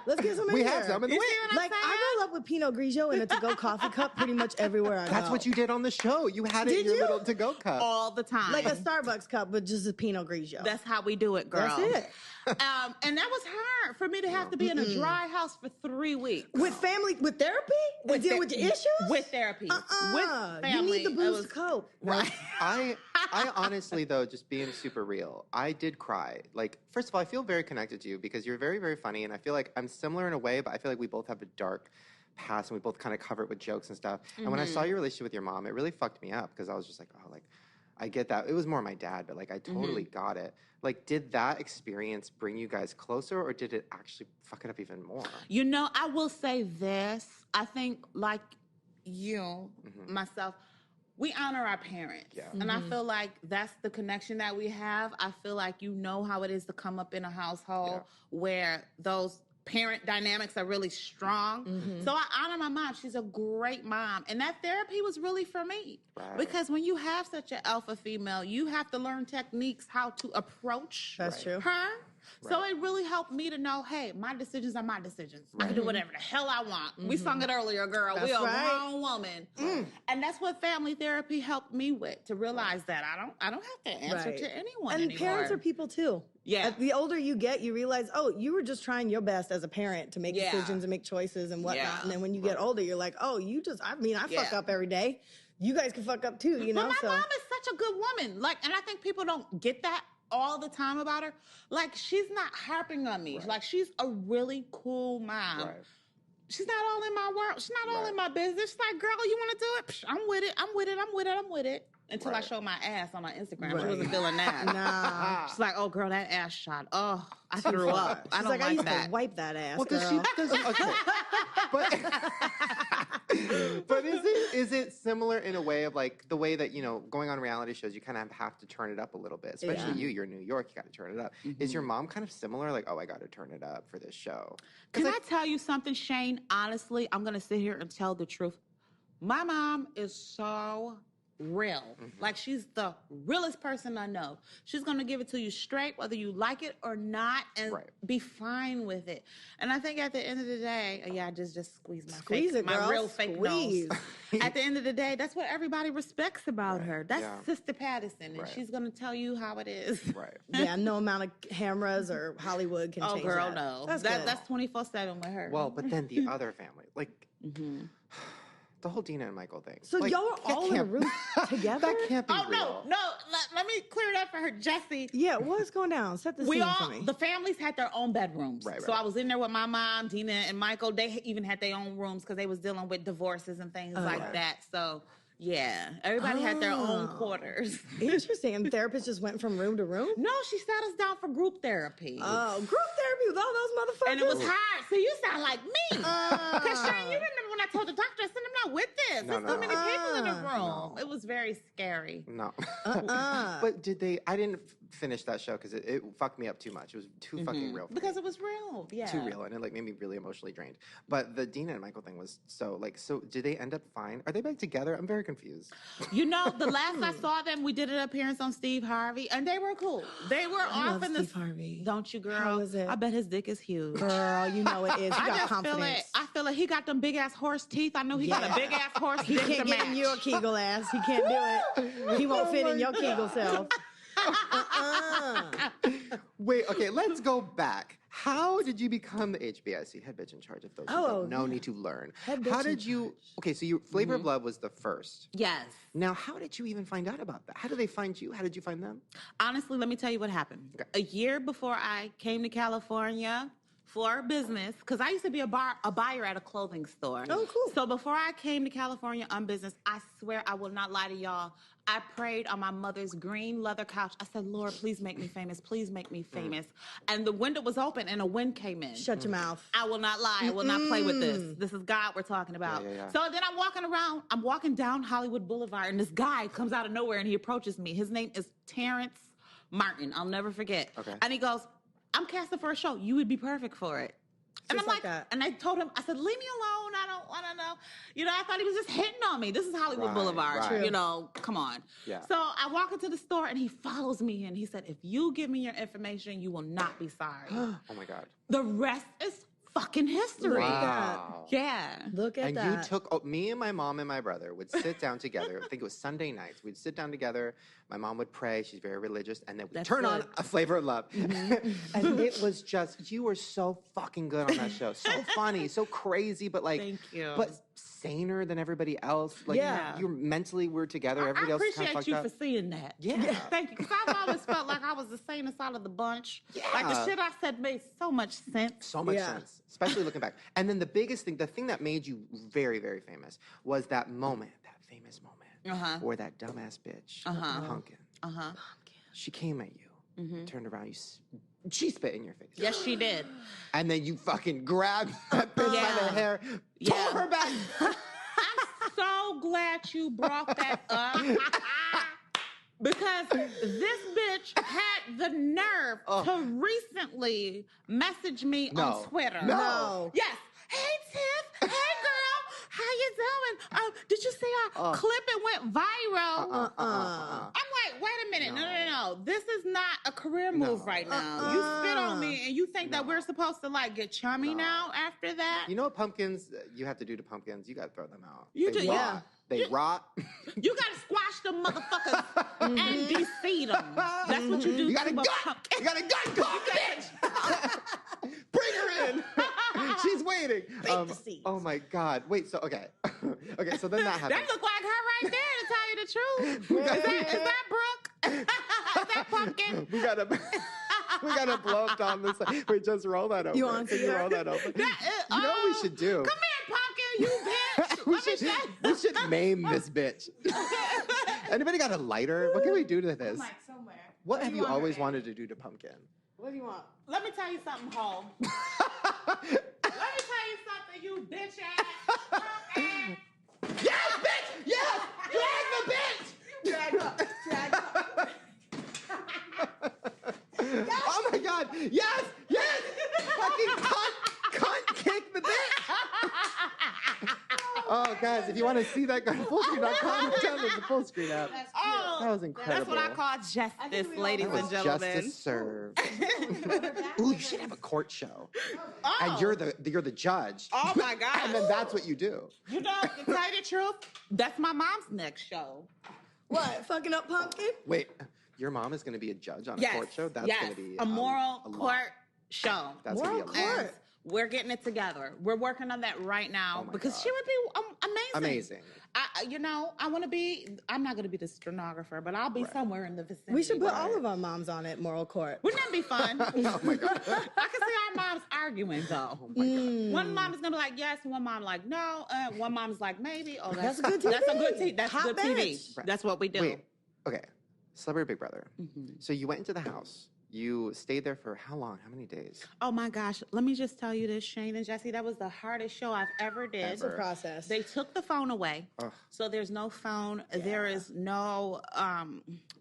Let's get some in We here. have some in the You way. see what I'm Like saying? I roll up with Pinot Grigio in a to-go coffee cup pretty much everywhere I go. That's what you did on the show. You had it Did in your you? little to-go cup. all the time. like a Starbucks cup, but just a Pinot Grigio. That's how we do it, girl. That's it. And that was hard for me to have to be in a dry house for 3 weeks. With family, with therapy, with deal with your issues. With therapy. With You family. need the It booze was- to cope. Right. I honestly, though, just being super real, I did cry. Like, first of all, I feel very connected to you because you're very, very funny, and I feel like I'm similar in a way, but I feel like we both have a dark past, and we both kind of cover it with jokes and stuff. And when I saw your relationship with your mom, it really fucked me up because I was just like, oh, like, I get that. It was more my dad, but like, I totally got it. Like, did that experience bring you guys closer, or did it actually fuck it up even more? You know, I will say this. I think, like you, myself, we honor our parents. Yeah. And I feel like that's the connection that we have. I feel like you know how it is to come up in a household where those parent dynamics are really strong. So I honor my mom. She's a great mom. And that therapy was really for me. Right. Because when you have such an alpha female, you have to learn techniques how to approach That's true. her. So it really helped me to know, hey, my decisions are my decisions. I can do whatever the hell I want. We sung it earlier, girl. We That's a right. grown woman. And that's what family therapy helped me with, to realize that I don't have to answer Right. to anyone And anymore. parents are people too. Yeah. The older you get, you realize, oh, you were just trying your best as a parent to make Yeah. decisions and make choices and whatnot. Yeah. And then when you get older, you're like, oh, I fuck Yeah. up every day. You guys can fuck up too, you know? But my mom is such a good woman. Like, and I think people don't get that all the time about her. Like, she's not harping on me. Like, she's a really cool mom. Right. She's not all in my world. She's not all in my business. She's like, girl, you want to do it? Psh, I'm with it. I'm with it. I'm with it. I'm with it. Until I Right. showed my ass on my Instagram. Right. She wasn't feeling that. Nah. She's like, oh, girl, that ass shot. Oh, I threw up. I She's don't like, I like used that. to wipe that ass, Well, does girl. okay. But is it similar in a way of like the way that, you know, going on reality shows, you kind of have to turn it up a little bit, especially you're in New York, you got to turn it up. Is your mom kind of similar? Like, oh, I got to turn it up for this show. Can I tell you something, Shane? Honestly, I'm going to sit here and tell the truth. My mom is so real. Like, she's the realest person I know. She's going to give it to you straight, whether you like it or not, and be fine with it. And I think at the end of the day, I just squeeze my Squeeze it, girl. my real fake Squeeze. nose. At the end of the day, that's what everybody respects about her. That's Yeah. Sister Patterson, and Right. she's going to tell you how it is. Right. Yeah, no amount of cameras or Hollywood can Oh, change girl, that. no. That's That's good. 24/7 with her. Well, but then the other family, like the whole Dina and Michael thing. So like, y'all are that all in a can't- room together? That can't be Oh, real. no. Let me clear it up for her, Jesse. Yeah, what's going down? Set the scene for me. The families had their own bedrooms. Right, So right. I was in there with my mom, Dina, and Michael. They even had their own rooms because they was dealing with divorces and things like Right. that. So, yeah, everybody had their own quarters. Interesting. And therapists just went from room to room? No, she sat us down for group therapy. Oh, group therapy with all those motherfuckers? And it was hard. So you sound like me. Because, Shane, you remember when I told the doctor, I said, I'm not with this. No, There's no. too many people in the room. No. It was very scary. No. But did they? I didn't finish that show because it fucked me up too much. It was too fucking real. For Because me. it was real. Yeah. Too real, and it like made me really emotionally drained. But the Dina and Michael thing was so like. So did they end up fine? Are they back together? I'm very confused. You know, the last I saw them, we did an appearance on Steve Harvey, and they were cool. They were I off love in the. Steve Harvey. Don't you, girl? How is it? I bet his dick is huge. Girl, you know it is. You I got just confidence. feel it. I feel like he got them big ass horse teeth. I know he got a big ass horse He dick can't to get in match. your Kegel ass. He can't do it. He won't fit in your Kegel self. Wait, okay, let's go back. How did you become the HBIC, head bitch in charge of those who don't know, need to learn? How did you, okay, so Flavor of Love was the first. Yes. Now, how did you even find out about that? How did they find you? How did you find them? Honestly, let me tell you what happened. Okay. A year before I came to California for business, because I used to be a buyer at a clothing store. Oh, cool. So before I came to California on business, I swear I will not lie to y'all. I prayed on my mother's green leather couch. I said, Lord, please make me famous. Please make me famous. And the window was open and a wind came in. Shut your mouth. I will not lie. I will not play with this. This is God we're talking about. Yeah. So then I'm walking down Hollywood Boulevard, and this guy comes out of nowhere, and he approaches me. His name is Terrence Martin. I'll never forget. Okay. And he goes, I'm casting for a show. You would be perfect for it. And Just I'm like that. and I told him, I said, leave me alone. I don't want to know. You know, I thought he was just hitting on me. This is Hollywood Right, Boulevard. right. You know, come on. Yeah. So I walk into the store, and he follows me in. He said, if you give me your information, you will not be sorry. Oh my God. The rest is fucking history. Wow. Yeah. Look at And that. you took, me and my mom and my brother would sit down together. I think it was Sunday nights. We'd sit down together. My mom would pray. She's very religious. And then we'd That's turn on good. A Flavor of Love. And it was just, you were so fucking good on that show. So funny, so crazy, but like, Thank you. but saner than everybody else. Like, Yeah. you mentally were together. I Everybody else was kind of appreciate fucked you up. for seeing that. Yeah. Thank you. Because I've always felt like I was the sanest out of the bunch. Yeah. Like the shit I said made so much sense. So much Yeah. sense, especially looking back. And then the biggest thing, the thing that made you very, very famous was that moment, that famous moment, where that dumbass bitch, Pumpkin, she came at you, turned around, she spit in your face. Yes, she did. And then you fucking grabbed that bitch by Yeah. the hair, Yeah. pulled her back. I'm so glad you brought that up. Because this bitch had the nerve to recently message me on Twitter. No. Yes. Hey, Tiff. Hey, girl. How you doing? Did you see our clip? It went viral. I'm like, wait a minute. No. This is not a career move right now. You spit on me, and you think that we're supposed to, like, get chummy now after that? You know what pumpkins you have to do to pumpkins? You got to throw them out. You They do, rot. yeah. They rot. You gotta squash them motherfuckers and de-seed them. That's what you do. You got a to gun. pumpkin. You got a gun. Come on, bitch. Bring her in. She's waiting. the seeds. Oh my God. Wait. So okay. Okay. So then that happened. That look like her right there, to tell you the truth. Is that Brooke? Is that Pumpkin? we gotta blow up down this. Wait, just roll that over. You want to Can you see roll that? that over? That is- You know what we should do? Come here, Pumpkin, you bitch. we Let me show you. we should maim this bitch. Anybody got a lighter? What can we do to this? Like somewhere. What have do you you want always her in? wanted to do to Pumpkin? What do you want? Let me tell you something, Ho. Let me tell you something, you bitch ass. Punk ass. Yes, bitch! Yes! Drag the bitch! Drag up. Oh my God! Yes! Yes! Fucking cunt kick the bitch! Oh, guys, if you want to see that, go to fullscreen.com. Download the full screen app. Oh, That was incredible. that's what I call justice, ladies That was and gentlemen. justice served. Ooh, you should have a court show, Oh. and you're the judge. Oh my God. And then that's what you do. You know, to tell you the truth, that's my mom's next show. What? Fucking up pumpkin? Wait, your mom is going to be a judge on a Yes. court show? That's yes. going to be a moral a lot. court show. That's going to Moral be a lot. court. We're getting it together. We're working on that right now Oh my because God. she would be amazing. Amazing. I want to be. I'm not going to be the stenographer, but I'll be somewhere in the vicinity. We should put where- all of our moms on it, moral court. Wouldn't that be fun? Oh my God. I can see our moms arguing though. Oh my God. One mom is gonna be like yes, one mom like no, one mom's like maybe. Oh, That's a good TV. That's a good TV. That's Hot good TV. bench. Right. That's what we do. Wait, okay. Celebrity Big Brother. So you went into the house. You stayed there for how long? How many days? Oh my gosh, let me just tell you this, Shane and Jesse, that was the hardest show I've ever did. It's a process. They took the phone away. Ugh. So there's no phone. There is no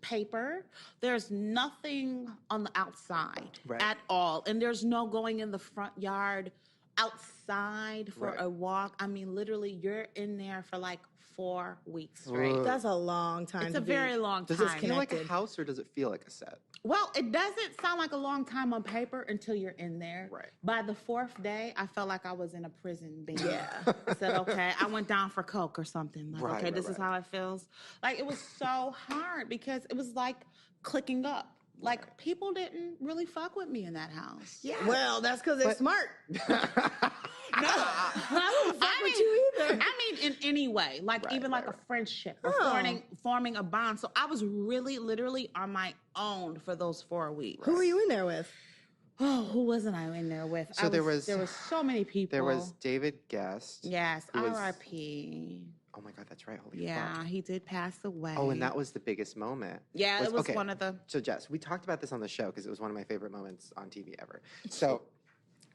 paper. There's nothing on the outside Right. at all. And there's no going in the front yard outside for Right. a walk. I mean, literally, you're in there for like 4 weeks straight. Ugh. That's a long time. It's to a be. very long Does time. it feel like a Connected. house or does it feel like a set? Well, it doesn't sound like a long time on paper until you're in there. Right. By the 4th day, I felt like I was in a prison being. Yeah. I said, okay, I went down for coke or something. Like, Right, okay, right, this is right. how it feels. Like, it was so hard because it was like clicking up. Like, people didn't really fuck with me in that house. Yeah. Well, that's because they're smart. No, I don't fuck with you either. I mean, in any way, like even like a friendship or forming a bond. So I was really, literally on my own for those 4 weeks. Who were you in there with? Oh, who wasn't I in there with? So there was so many people. There was David Guest. Yes, R.I.P. Oh my God, that's right. Holy yeah, fuck. he did pass away. Oh, and that was the biggest moment. Yeah, it was one of the. So Jess, we talked about this on the show because it was one of my favorite moments on TV ever. So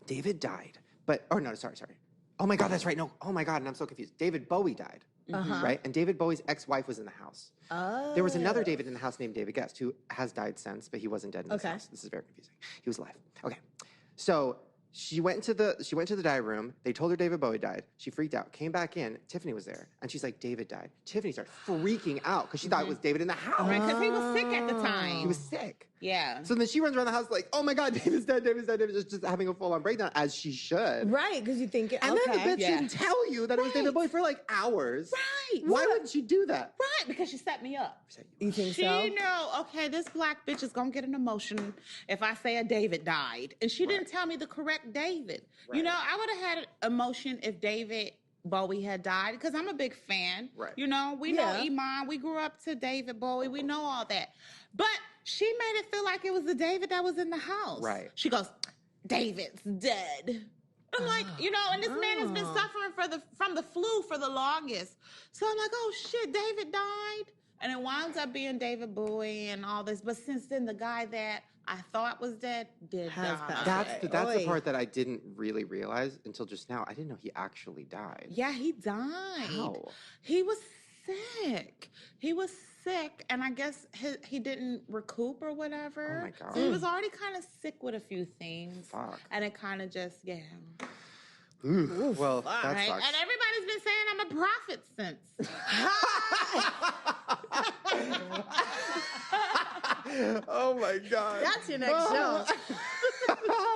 David died, sorry. Oh my God, that's right. No, oh my God, and I'm so confused. David Bowie died, right? And David Bowie's ex-wife was in the house. Oh. There was another David in the house named David Guest who has died since, but he wasn't dead in this house. This is very confusing. He was alive. Okay, so she went to the diary room. They told her David Bowie died. She freaked out. Came back in. Tiffany was there, and she's like, "David died." Tiffany started freaking out because she thought it was David in the house. Right, because he was sick at the time. He was sick. Yeah. So then she runs around the house like, "Oh my God, David's dead. David's dead." David's just having a full-on breakdown, as she should. Right, because you think, and then the bitch didn't tell you that it was David Bowie for like hours. Right. Why wouldn't she do that? Right, because she set me up. You think so? She knew, okay, this black bitch is going to get an emotion if I say a David died. And she didn't tell me the correct David. Right. You know, I would have had emotion if David Bowie had died because I'm a big fan. Right. You know, we know Iman. We grew up to David Bowie. We know all that. But she made it feel like it was the David that was in the house. Right. She goes, David's dead. I'm like, you know, and this man has been suffering from the flu for the longest. So I'm like, oh shit, David died. And it winds up being David Bowie and all this. But since then, the guy that I thought was dead did die. That's the part that I didn't really realize until just now. I didn't know he actually died. Yeah, he died. How? He was sick. And I guess he didn't recoup or whatever. Oh my God. So he was already kind of sick with a few things. Fuck. And it kind of just, Ooh, well, that right? sucks. And everybody's been saying I'm a prophet since. Oh my God. That's your next show.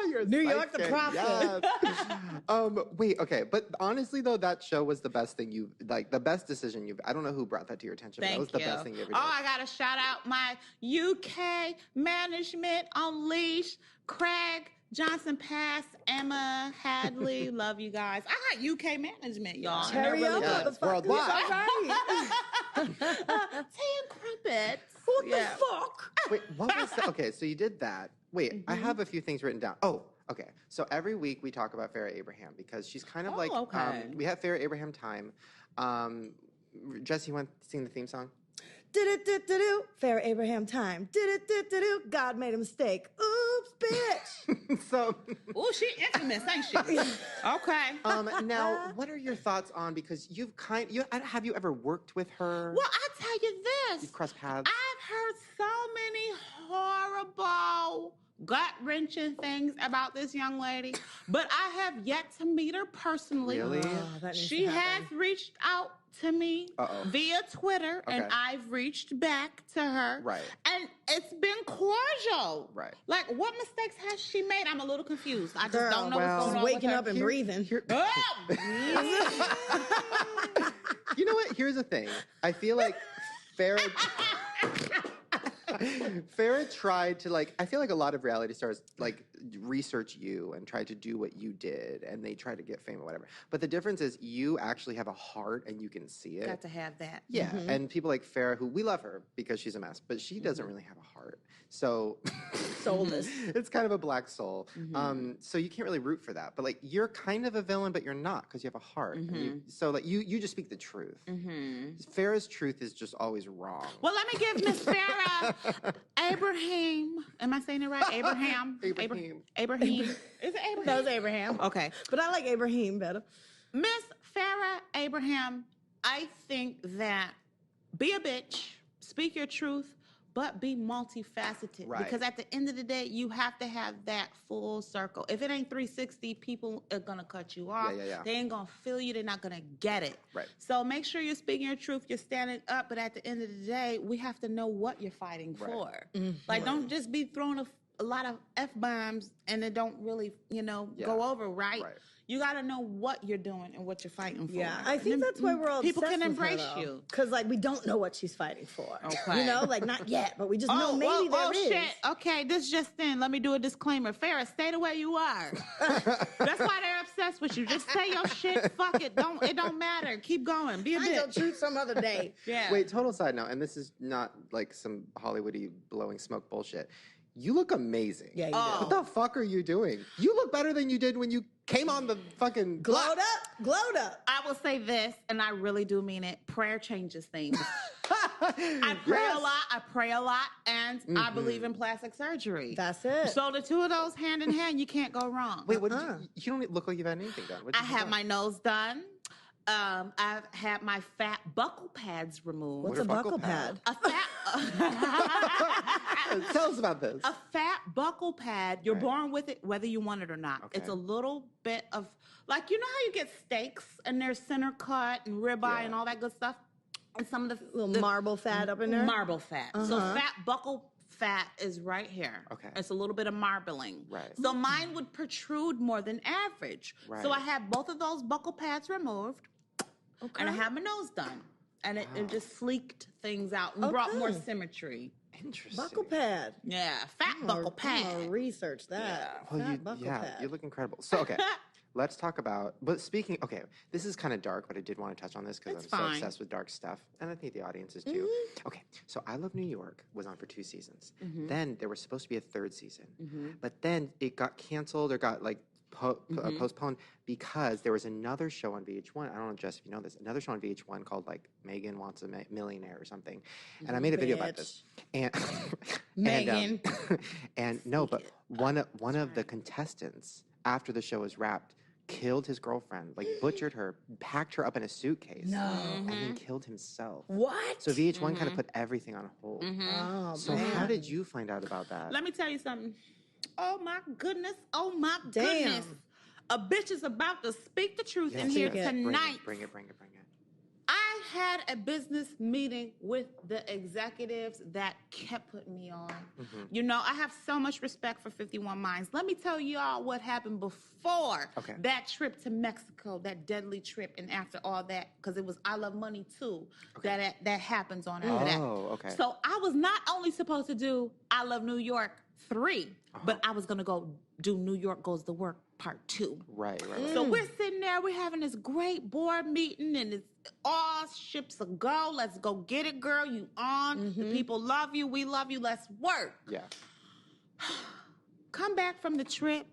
You're New York, the prophet. Yes. Wait, okay. But honestly, though, that show was the best thing the best decision I don't know who brought that to your attention. Thank that was the best thing you ever did. Oh, I got to shout out my UK management on leash, Craig Johnson Pass, Emma Hadley. Love you guys. I got UK management, y'all. Cherry up, yes, worldwide. All right. 10 crumpets. What the fuck? Wait, what was that? Okay, so you did that. Wait, I have a few things written down. Oh, okay. So every week we talk about Farrah Abraham because she's kind of we have Farrah Abraham time. Jesse, you want to sing the theme song? Do-do-do-do-do. Farrah Abraham time. Do-do-do-do-do. God made a mistake. Oops, bitch. So. Oh, she infamous, ain't she? Okay. Now, what are your thoughts on, because have you ever worked with her? Well, I'll tell you this. You've crossed paths? I've heard so many horrible, gut-wrenching things about this young lady, but I have yet to meet her personally. Really? She has reached out to me via Twitter, and I've reached back to her. Right. And it's been cordial. Right. Like, what mistakes has she made? I'm a little confused. I just don't know what's going on waking with her. up and breathing. You know what? Here's the thing. I feel like Farrah tried to I feel like a lot of reality stars research you and try to do what you did, and they try to get fame or whatever. But the difference is you actually have a heart and you can see it. Got to have that. Yeah, and people like Farrah, who we love her because she's a mess, but she doesn't really have a heart. So soulless. It's kind of a black soul. So you can't really root for that. But you're kind of a villain, but you're not because you have a heart. And you just speak the truth. Farrah's truth is just always wrong. Well, let me give Miss Farrah Abraham. Am I saying it right? Abraham. Abraham. Is it Abraham? That was Abraham. Okay. But I like Abraham better. Miss Farrah Abraham, I think that be a bitch, speak your truth, but be multifaceted. Right. Because at the end of the day, you have to have that full circle. If it ain't 360, people are going to cut you off. Yeah. They ain't going to feel you. They're not going to get it. Right. So make sure you're speaking your truth. You're standing up. But at the end of the day, we have to know what you're fighting for. Don't just be throwing a lot of F-bombs and it don't really, go over right. You got to know what you're doing and what you're fighting for. Yeah, I think that's why we're all people obsessed can with her, embrace though. you. Because, like, we don't know what she's fighting for. Okay. You know, like, not yet, but we just know maybe there is. Shit. Okay, this just in. Let me do a disclaimer. Farrah, stay the way you are. That's why they're obsessed with you. Just say your shit. Fuck it. It don't matter. Keep going. Be a Find your bitch. truth some other day. Yeah. Wait, total side note, and this is not like some Hollywoody blowing smoke bullshit. You look amazing. Yeah, you Oh. do. What the fuck are you doing? You look better than you did when you came on the fucking Glowed up. I will say this, and I really do mean it. Prayer changes things. I pray a lot, and I believe in plastic surgery. That's it. So the two of those hand in hand, you can't go wrong. Wait, what did you don't look like you've had anything done. What did I you had do? my nose done. I've had my fat buckle pads removed. What's What a are buckle buckle pad? A fat Tell us about this. a fat buckle pad. You're Right. born with it, whether you want it or not. Okay. It's a little bit of like, you know how you get steaks and they're center cut and ribeye Yeah. and all that good stuff, and some of the Little marble fat up in there. marble fat. So fat buckle fat is right here. Okay. It's a little bit of marbling. Right. So mine would protrude more than average. Right. So I had both of those buckle pads removed. Okay. And I had my nose done. And it just sleeked things out and brought more symmetry. Interesting. Buckle pad. Yeah, fat buckle I'm gonna pad. research that. Well, Fat buckle pad. you look incredible. So, okay, let's talk about. But speaking, okay, this is kind of dark, but I did want to touch on this because I'm It's so fine. obsessed with dark stuff, and I think the audience is too. Okay, so I Love New York was on for 2 seasons. Then there was supposed to be a 3rd season, but then it got canceled or got like postponed because there was another show on VH1. I don't know, Jess, if you know this. Another show on VH1 called like Megan Wants a Millionaire or something, and I made a video about this. And Megan. and no, but one of the contestants after the show was wrapped killed his girlfriend, like butchered her, packed her up in a suitcase, and then killed himself. What? So VH1 kind of put everything on hold. Oh, So man. how did you find out about that? Let me tell you something. Oh my goodness. Oh my Damn. goodness. A bitch is about to speak the truth in Yes, here yes. tonight. Bring it. I had a business meeting with the executives that kept putting me on. You know, I have so much respect for 51 Minds. Let me tell y'all what happened before Okay. that trip to Mexico, that deadly trip, and after all that, because it was I Love Money too, that happens on after that. Oh, okay. So I was not only supposed to do I Love New York 3, but I was going to go do New York Goes to Work Part 2. Right. So we're sitting there, we're having this great board meeting, and it's all ships a go. Let's go get it, girl. You on. The people love you. We love you. Let's work. Yeah. Come back from the trip.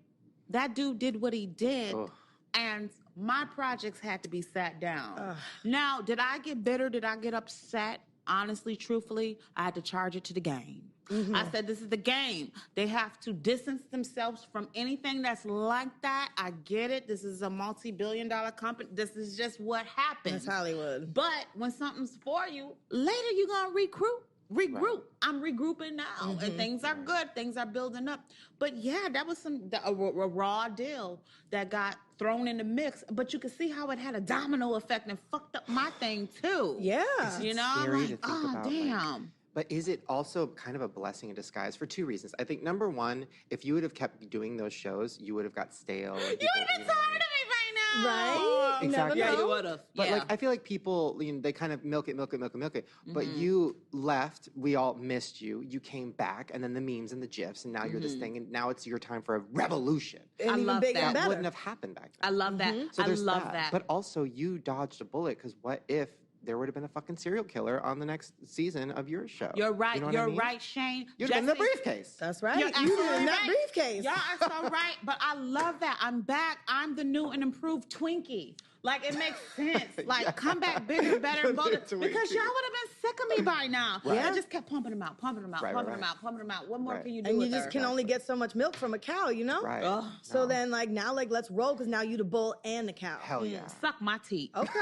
That dude did what he did. Ugh. And my projects had to be sat down. Now, did I get bitter? Did I get upset? Honestly, truthfully, I had to charge it to the game. I said, this is the game. They have to distance themselves from anything that's like that. I get it. This is a multi-billion-dollar company. This is just what happens. That's Hollywood. But when something's for you, later you're going to regroup. Right. I'm regrouping now, and things are good. Things are building up. But yeah, that was a raw deal that got thrown in the mix. But you can see how it had a domino effect and fucked up my thing too. Yeah. You know, I'm scary like, to think oh about, like, damn. But is it also kind of a blessing in disguise for 2 reasons? I think number one, if you would have kept doing those shows, you would have got stale. You would have been tired of me by now. Right? Exactly. Never Yeah, know. you would have. But Yeah. like, I feel like people, they kind of milk it. But Mm-hmm. you left. We all missed you. You came back, and then the memes and the gifs, and now you're Mm-hmm. this thing, and now it's your time for a revolution. And I even love bigger that. and That better. wouldn't have happened back then. I love that. So I there's love that. But also, you dodged a bullet because what if there would have been a fucking serial killer on the next season of your show? You're right. You know what You're I mean? right, Shane. You'd have been in the Jesse- briefcase. That's right. You're You absolutely in that right. briefcase. Y'all are so right, but I love that. I'm back. I'm the new and improved Twinkie. Like, it makes sense. Like, come back bigger, better, and bolder. Twinkie. Because y'all would have been sick of me by now. Right. I just kept pumping them out. Right, Pumping them out. What more Right. can you do And you with just her? can only get so much milk from a cow, you know? Right. Ugh. So No. then, like, now, like, let's roll because now you the bull and the cow. Hell yeah. Suck my teeth. Okay.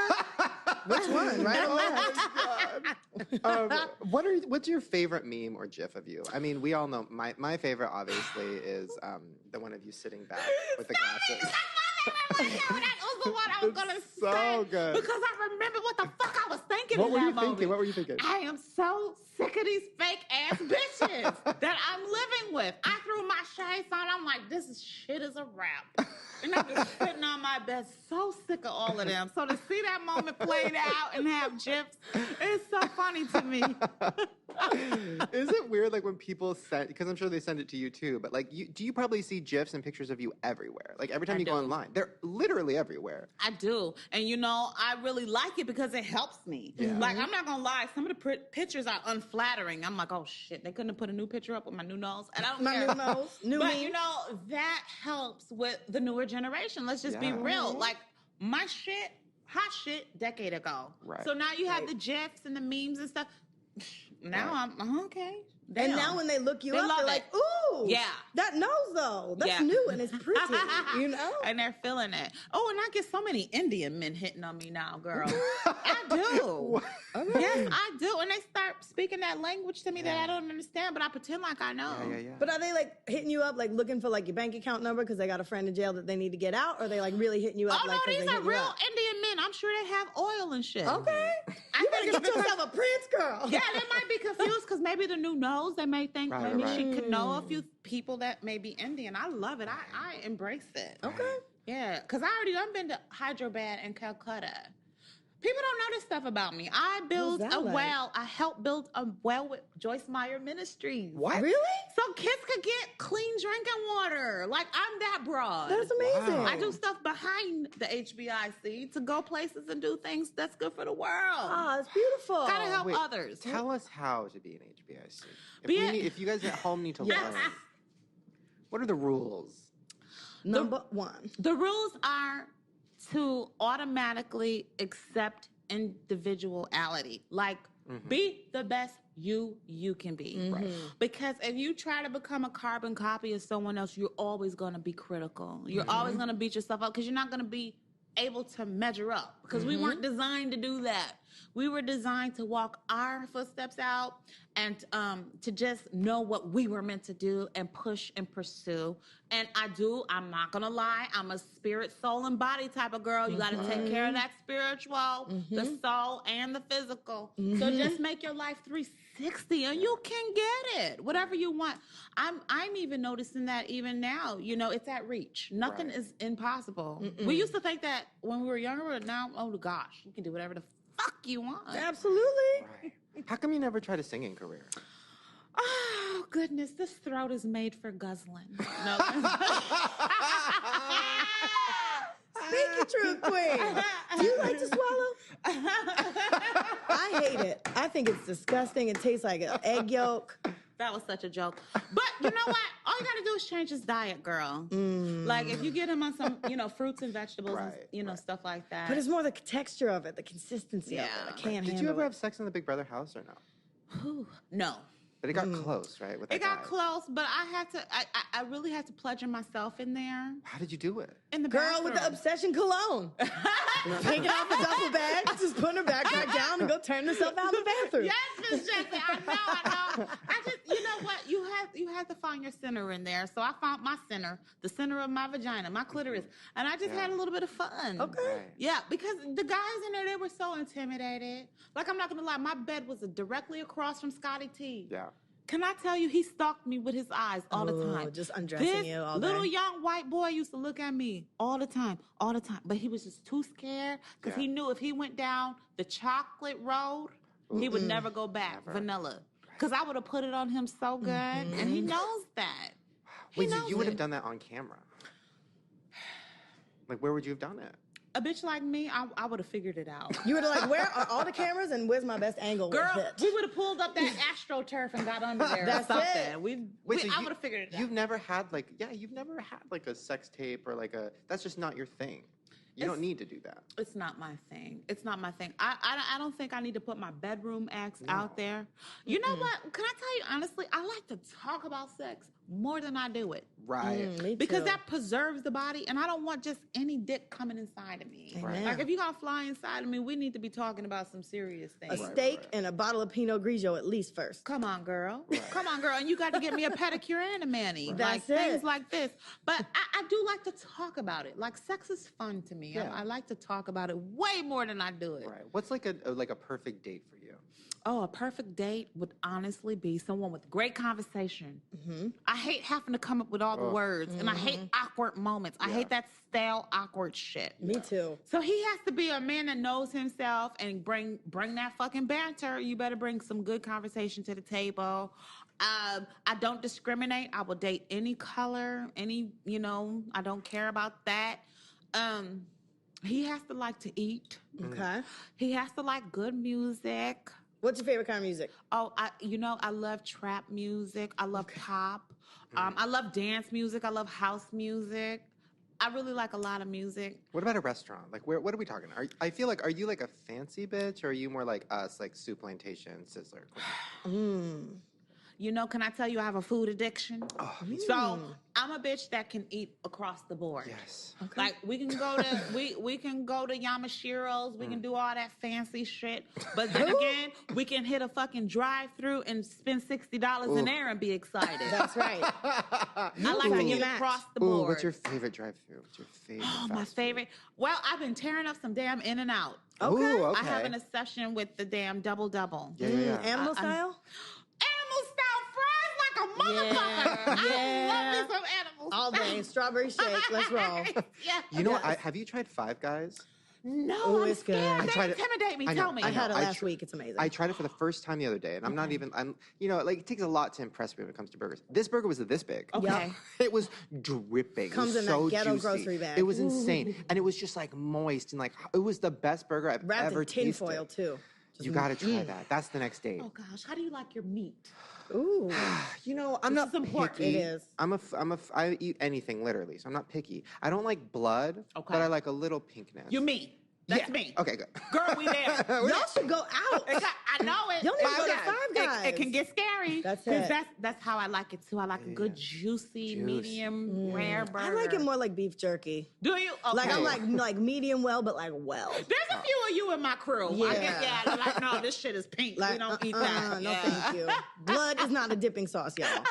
Which one, right? What's your favorite meme or GIF of you? I mean, we all know my favorite obviously is the one of you sitting back with the glasses. That was the one I was It's gonna so say good. because I remember what the fuck I was thinking thinking What in were that you moment. thinking? What were you thinking? I am so sick of these fake ass bitches that I'm living with. I threw my shades on. I'm like, this shit is a wrap. And I'm just sitting on my bed, so sick of all of them. So to see that moment played out and have GIFs, it's so funny to me. Is it weird, like, when people send, because I'm sure they send it to you too, but like, do you probably see GIFs and pictures of you everywhere? Like, every time you go online, they're literally everywhere. I do. And you know, I really like it because it helps me. Yeah. Like, I'm not gonna lie, some of the pictures are unflattering. I'm like, oh shit, they couldn't have put a new picture up with my new nose. And I don't care. My new nose, new But me. you know, that helps with the newer generation. Let's just be Yeah. real. Like, my shit, hot shit, decade ago. Right. So now you have the GIFs and the memes and stuff. Now I'm okay. And Damn. now when they look you They up, love they're it. like, ooh, Yeah. that nose though, that's Yeah. new and it's pretty, you know? And they're feeling it. Oh, and I get so many Indian men hitting on me now, girl. I do. Yes, I do. And they start speaking that language to me that I don't understand, but I pretend like I know. Yeah. But are they like hitting you up, like looking for like your bank account number because they got a friend in jail that they need to get out? Or are they like really hitting you up? Oh, like, no, 'cause these they are hit you real up? Indian men. I'm sure they have oil and shit. Okay. I You better think get it's because- yourself a Prince girl. Yeah, they might be confused because maybe the new nose, they may think maybe right. she could know a few people that may be Indian. I love it. I embrace it. Okay. Yeah, because I've been to Hyderabad and Calcutta. People don't know this stuff about me. I built that a like? well. I helped build a well with Joyce Meyer Ministries. What? Really? So kids could get clean drinking water. Like, I'm that broad. That's amazing. Wow. I do stuff behind the HBIC to go places and do things that's good for the world. Ah, it's beautiful. Gotta help Wait, others. Tell us how to be an HBIC. Be If you guys at home need to learn, what are the rules? Number one. The rules are to automatically accept individuality. Like, be the best you can be. Right. Because if you try to become a carbon copy of someone else, you're always going to be critical. You're always going to beat yourself up because you're not going to be able to measure up because we weren't designed to do that. We were designed to walk our footsteps out and to just know what we were meant to do and push and pursue. And I'm not going to lie, I'm a spirit, soul, and body type of girl. You got to take care of that spiritual, the soul, and the physical. So just make your life 360 and you can get it. Whatever you want. I'm even noticing that even now, you know, it's at reach. Nothing is impossible. We used to think that when we were younger, but now, oh gosh, you can do whatever the fuck you want. Absolutely. Right. How come you never tried a singing career? Oh goodness, this throat is made for guzzling. No. Speak your truth, queen. Do you like to swallow? I hate it. I think it's disgusting. It tastes like an egg yolk. That was such a joke. But you know what? All you gotta do is change his diet, girl. Like if you get him on some, fruits and vegetables, and, stuff like that. But it's more the texture of it, the consistency of it. I can't handle Did you ever it. have sex in the Big Brother house or no? No. But it got close, right? With that It got guy. close, but I really had to pleasure myself in there. How did you do it? In the Girl with the bathroom. obsession cologne. Taking off the duffel bag, just putting her back down and go turn herself out in the bathroom. Yes, Miss Jessie, I know. You know what? You have to find your center in there. So I found my center, the center of my vagina, my clitoris, and I just had a little bit of fun. Okay. Right. Yeah, because the guys in there, they were so intimidated. Like, I'm not gonna lie, my bed was directly across from Scotty T. Yeah. Can I tell you, he stalked me with his eyes all the time. Just undressing This you all little day. young white boy used to look at me all the time. But he was just too scared because he knew if he went down the chocolate road, he would never go back, vanilla. Because I would have put it on him so good, and he knows that. Wait, so knows you would it. have done that on camera? Like, where would you have done it? A bitch like me, I would have figured it out. You would have like, where are all the cameras and where's my best angle Girl, with it? we would have pulled up that AstroTurf and got under there That's or something. it. So I would have figured it out. You've never had you've never had like a sex tape or that's just not your thing. You don't need to do that. It's not my thing. It's not my thing. I don't think I need to put my bedroom acts out there. You know what? Can I tell you honestly? I like to talk about sex more than I do it. Right. Me Because too. that preserves the body, and I don't want just any dick coming inside of me. Right. Like, if you're going to fly inside of me, we need to be talking about some serious A things. steak and a bottle of Pinot Grigio at least first. Come on, girl. Come on, girl. And you got to get me a pedicure and a mani. That's like, things it. like this. But I do like to talk about it. Like, sex is fun to me. Yeah. I like to talk about it way more than I do it. Right. What's like a perfect date for you? Oh, a perfect date would honestly be someone with great conversation. I hate having to come up with all the words, and I hate awkward moments. I hate that stale, awkward shit. Me too. So he has to be a man that knows himself and bring that fucking banter. You better bring some good conversation to the table. I don't discriminate. I will date any color, I don't care about that. He has to like to eat. Okay. He has to like good music. What's your favorite kind of music? Oh, I love trap music. I love pop. I love dance music. I love house music. I really like a lot of music. What about a restaurant? Like, what are we talking? I feel like, are you like a fancy bitch, or are you more like us, like Soup Plantation, Sizzler? Can I tell you I have a food addiction? So I'm a bitch that can eat across the board. Yes. Okay. Like, we can go to we can go to Yamashiro's, we can do all that fancy shit. But then again, we can hit a fucking drive-through and spend $60 in there and be excited. That's right. I like to eat across the board. Ooh, what's your favorite drive-through? What's your favorite? Oh, my fast food? favorite. Well, I've been tearing up some damn In-N-Out. Okay. Ooh, okay. I have an obsession with the damn double-double. Yeah. Animal style? Animal style fries like a motherfucker. Yeah. I love me some animals. All day. Strawberry shake. Let's roll. Yeah. You know what? have you tried Five Guys? No, Ooh, I'm it's good. scared. I They tried it- intimidate me. I know, Tell me. I had it I last tr- week. It's amazing. I tried it for the first time the other day, and I'm like, it takes a lot to impress me when it comes to burgers. This burger was this big. Okay. It was dripping. Comes it was in that so ghetto juicy. grocery bag. It was insane, and it was just like moist, and like it was the best burger I've Wrapped ever in tinfoil, tasted. too. You got to try that. That's the next date. Oh gosh, how do you like your meat? Ooh. I'm not is important. picky. It is. I eat anything literally, so I'm not picky. I don't like blood, Okay. but I like a little pinkness. You me. That's Yeah. me. Okay, good. Girl, we there. Y'all should go out. I know it. Y'all need to Five go to Guys. Five Guys. It can get scary. That's 'Cause it. That's how I like it too. I like a good juicy, Juice. medium, rare burger. I like it more like beef jerky. Do you? Okay. Like, I'm like medium well, but like well. There's a few of you in my crew. I get Yeah. that. Like, no, this shit is pink. Like, we don't eat that. No, Yeah. thank you. Blood is not a dipping sauce, y'all.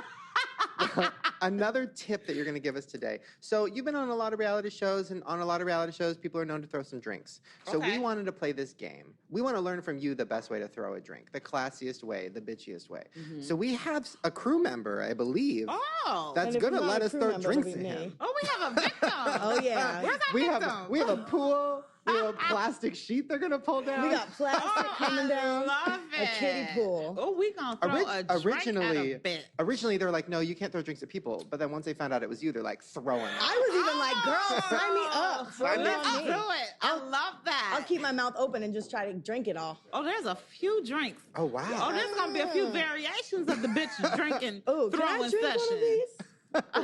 Another tip that you're going to give us today. So you've been on a lot of reality shows, and on a lot of reality shows, people are known to throw some drinks. So Okay. we wanted to play this game. We want to learn from you the best way to throw a drink, the classiest way, the bitchiest way. So we have a crew member, I believe, Oh. that's And if going to not let a us crew throw member, drinks it'll at be him. me. Oh, we have a victim. Oh, yeah. Where's our We victim? have a pool. We have a plastic sheet they're going to pull down. We got plastic coming down. I love it. A kiddie pool. Oh, we gonna throw a drink at a bit. Originally, they were like, no, you can't throw drinks at people. But then once they found out it was you, they're like throwing it. I was even like, girl, sign me up. Throw it Let's on do me. it. I love that. I'll keep my mouth open and just try to drink it all. Oh, there's a few drinks. Oh, wow. Oh, there's gonna be a few variations of the bitch drinking, Oh, can I throwing drink session. one of these?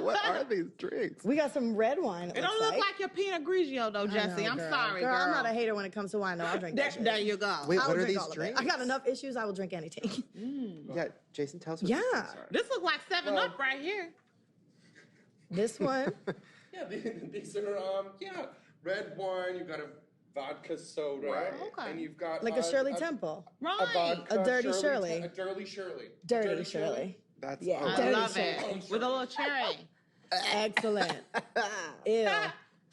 What are these drinks? We got some red wine. It don't look like your Pinot Grigio though, I Jesse. know, I'm girl. sorry, girl. girl. I'm not a hater when it comes to wine, though. I'll drink that shit. There you go. Wait, I'll what are drink these all of it. drinks? I got enough issues. I will drink anything. Yeah, Jason, tell us what Yeah. these drinks are. This looks like 7-Up right here. This one. Yeah, these are red wine. You've got a vodka soda, Right. Okay. and you've got Like a Shirley Temple. a Right. vodka A Dirty Shirley. a dirty Shirley, Dirty Shirley. That's Yeah. I Dirty love Shirley. it. With a little cherry. Excellent. Ew.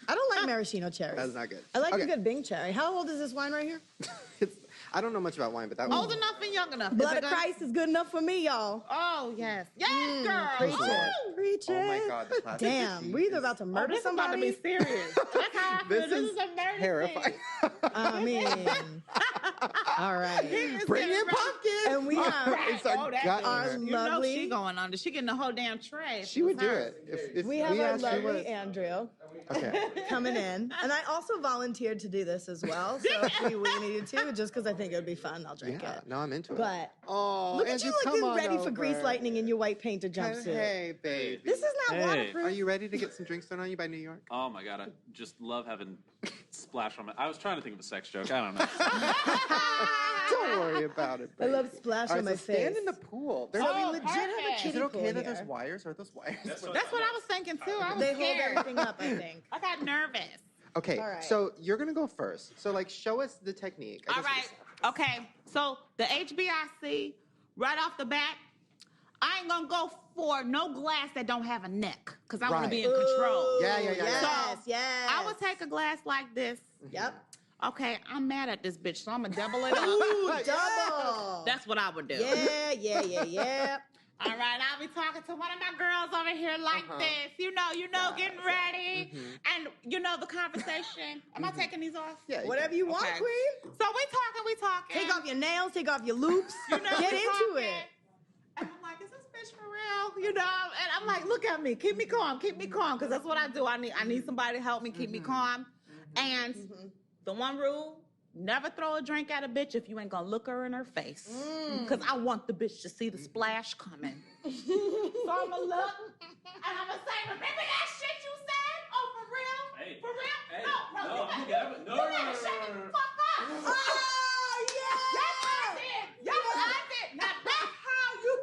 I don't like maraschino cherries. That's not good. I like Okay. a good Bing cherry. How old is this wine right here? I don't know much about wine, but that Old one. enough and young enough. Is Blood it of good? Christ is good enough for me, y'all. Oh, yes. Yes, girl. Preach it. Ooh. Preach it. Oh my God, the plastic Damn, sheet we either is- about to Oh, murder this is about to be somebody. serious. That's how I feel. This This is is a murder terrifying. I mean, all right. scene. Bring in pumpkin. And we have It's our that gut is- our hurt. You know lovely- she going under. She getting the whole damn tray. She would do it. If we have our asked her lovely what- Andrew Okay. coming in, and I also volunteered to do this as well. So if we needed to, just because I think it would be fun, I'll drink Yeah, it. no, I'm into it. But Oh, look at Andrew, you come looking on ready for grease over. lightning in your white painted jumpsuit. Hey, baby. This is not Hey. waterproof. Are you ready to get some drinks thrown on you by New York? Oh my God, I just love having Splash on my... I was trying to think of a sex joke. I don't know. Don't worry about it. I love splash on my face. Stand in the pool. There's So Oh, we legit have a perfect. kiddie Is it okay pool that here. there's wires? Are those wires? That's That's what I was thinking too. I was They hold scared. everything up, I think. I got nervous. Okay, All right. so you're gonna go first. So like, show us the technique. I All guess right. Okay. So the HBIC, right off the bat, I ain't gonna go for no glass that don't have a neck because I want to Right. be in control. Yeah. Yes, yes. I would take a glass like this. Yep. Okay, I'm mad at this bitch, so I'm gonna double it up. Ooh, double. That's what I would do. Yeah. All right, I'll be talking to one of my girls over here like this. You know, getting ready. And, the conversation. Am I taking these off? Yeah. Whatever you want, Okay. queen. So we talking. Take off your nails, take off your loops. Get we into talking. it. And I'm like, is this bitch for real? And I'm like, look at me. Keep me calm, because that's what I do. I need somebody to help me keep me calm. And the one rule, never throw a drink at a bitch if you ain't gonna look her in her face. Because I want the bitch to see the splash coming. So I'm gonna look, and I'm gonna say, remember that shit you said? Oh, for real? Hey. For real? Hey. No, No, you you got it. No, you gotta shut the fuck up. Oh, yeah. Yes, I did. Yes, I did. Now that's how you.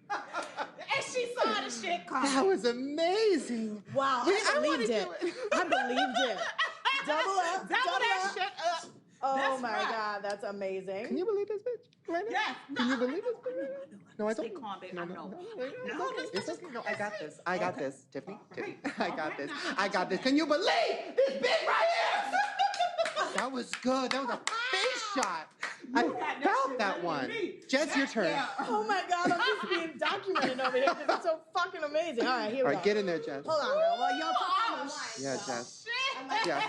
And she saw the shit coming. That was amazing. Wow, I believed it. I believed it. Double up. Double that shit up. Oh That's my right. God, that's amazing. Can you believe this bitch? Right now? Yes. Can you believe this bitch? Right now? No, I don't. Stay calm, babe. I know. No, it's okay. No, I got this. I got this. Tiffany, I got this. I got this. Can you believe this bitch right here? That was good. That was a face shot. I felt that one. Jess, your turn. Oh my God, I'm just being documented over here because it's so fucking amazing. All right, here All we right, go. get in there, Jess. Hold on, girl. Well, y'all talking about Yeah, Jess. Shit. Yeah,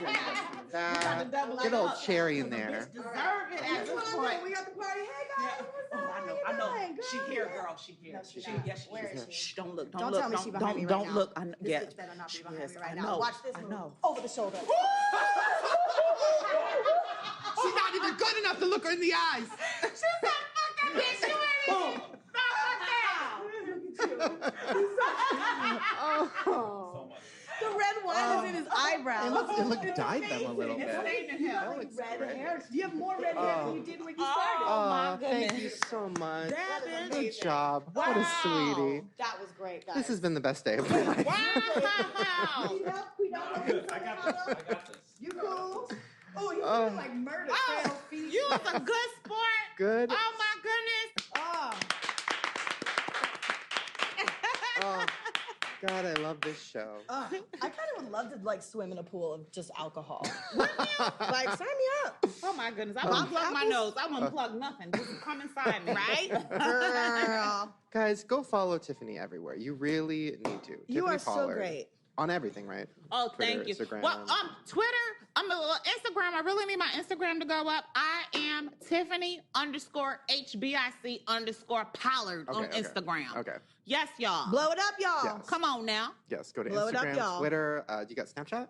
get a little cherry in there. Deserve it at this point. We got the party. Hey guys, what's up? I know. How you doing? She Girl, here, yeah. girl. She here. No, she's She not. yes, she Where is. is she? Shh, don't look. Don't tell me she's behind me right don't now. look. I know. This Yeah. bitch better not be behind Yes, me right I now. know. Watch this I move. know. Over the shoulder. She's not even good enough to look her in the eyes. She said, "Fuck that bitch." You ain't. Oh. The red wine is in his eyebrows. It looked dyed them a little It's bit. staining him. That looks Red great. hair. You have more red hair than you did when you started. Oh my Oh, thank goodness. you so much. That is Good job. What a Wow. sweetie. That was great, guys. This has been the best day of my life. Wow. We don't I got this. You cool? Oh, you Oh. feel like murder. Oh, Fail feet. you was a good sport. Good. Oh my goodness. Oh. Oh, God, I love this show. I kind of would love to like swim in a pool of just alcohol. Like, sign me up. Oh my goodness. I won't plug my nose. I won't plug nothing. Just come inside me, right? Girl. Guys, go follow Tiffany everywhere. You really need to. You Tiffany are so Pollard. great. On everything, right? Oh, Twitter, thank you. Instagram. Well, Twitter, Instagram. I really need my Instagram to go up. I am Tiffany_HBIC_Pollard on Okay. Instagram. Okay. Yes, y'all. Blow it up, y'all. Yes. Come on now. Yes, go to Blow it up, Instagram, y'all. Twitter. You got Snapchat?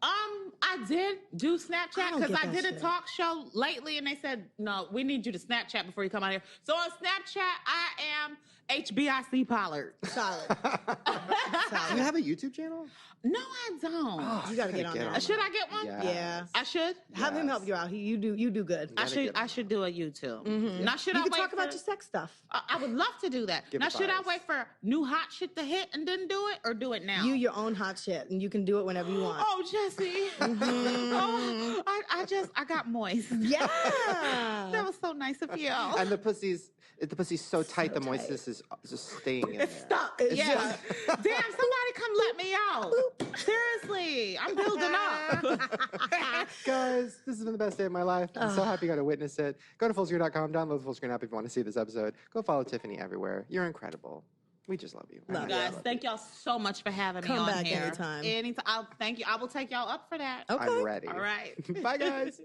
I did do Snapchat I don't because get I that did a shit. talk show lately, and they said, no, we need you to Snapchat before you come out here. So on Snapchat, I am HBIC Pollard. Solid. Do you have a YouTube channel? No, I don't. You gotta get on that. Should I get one? Yes. Yeah. I should. Have him help you out. You do good. I Gotta should. get I on. should do a YouTube. Now, should You I can wait talk about for- your sex stuff. I would love to do that. Give Now, it should I vibes. wait for new hot shit to hit and then do it, or do it now? You your own hot shit, and you can do it whenever you want. Oh, Jesse. Oh, I got moist. Yeah. That was so nice of you. And the pussy's so tight, the tight. moistness is just staying in there. Stop. Yeah. Damn, somebody come let me out. Seriously, I'm building up. Guys, this has been the best day of my life. I'm so happy I got to witness it. Go to fullscreen.com, download the Full Screen app if you want to see this episode. Go follow Tiffany everywhere. You're incredible. We just love you. Love I Guys, love thank y'all so much for having me Come on back here. anytime. Anytime. Thank you. I will take y'all up for that. you. Okay. I'm ready. All right. Bye, guys.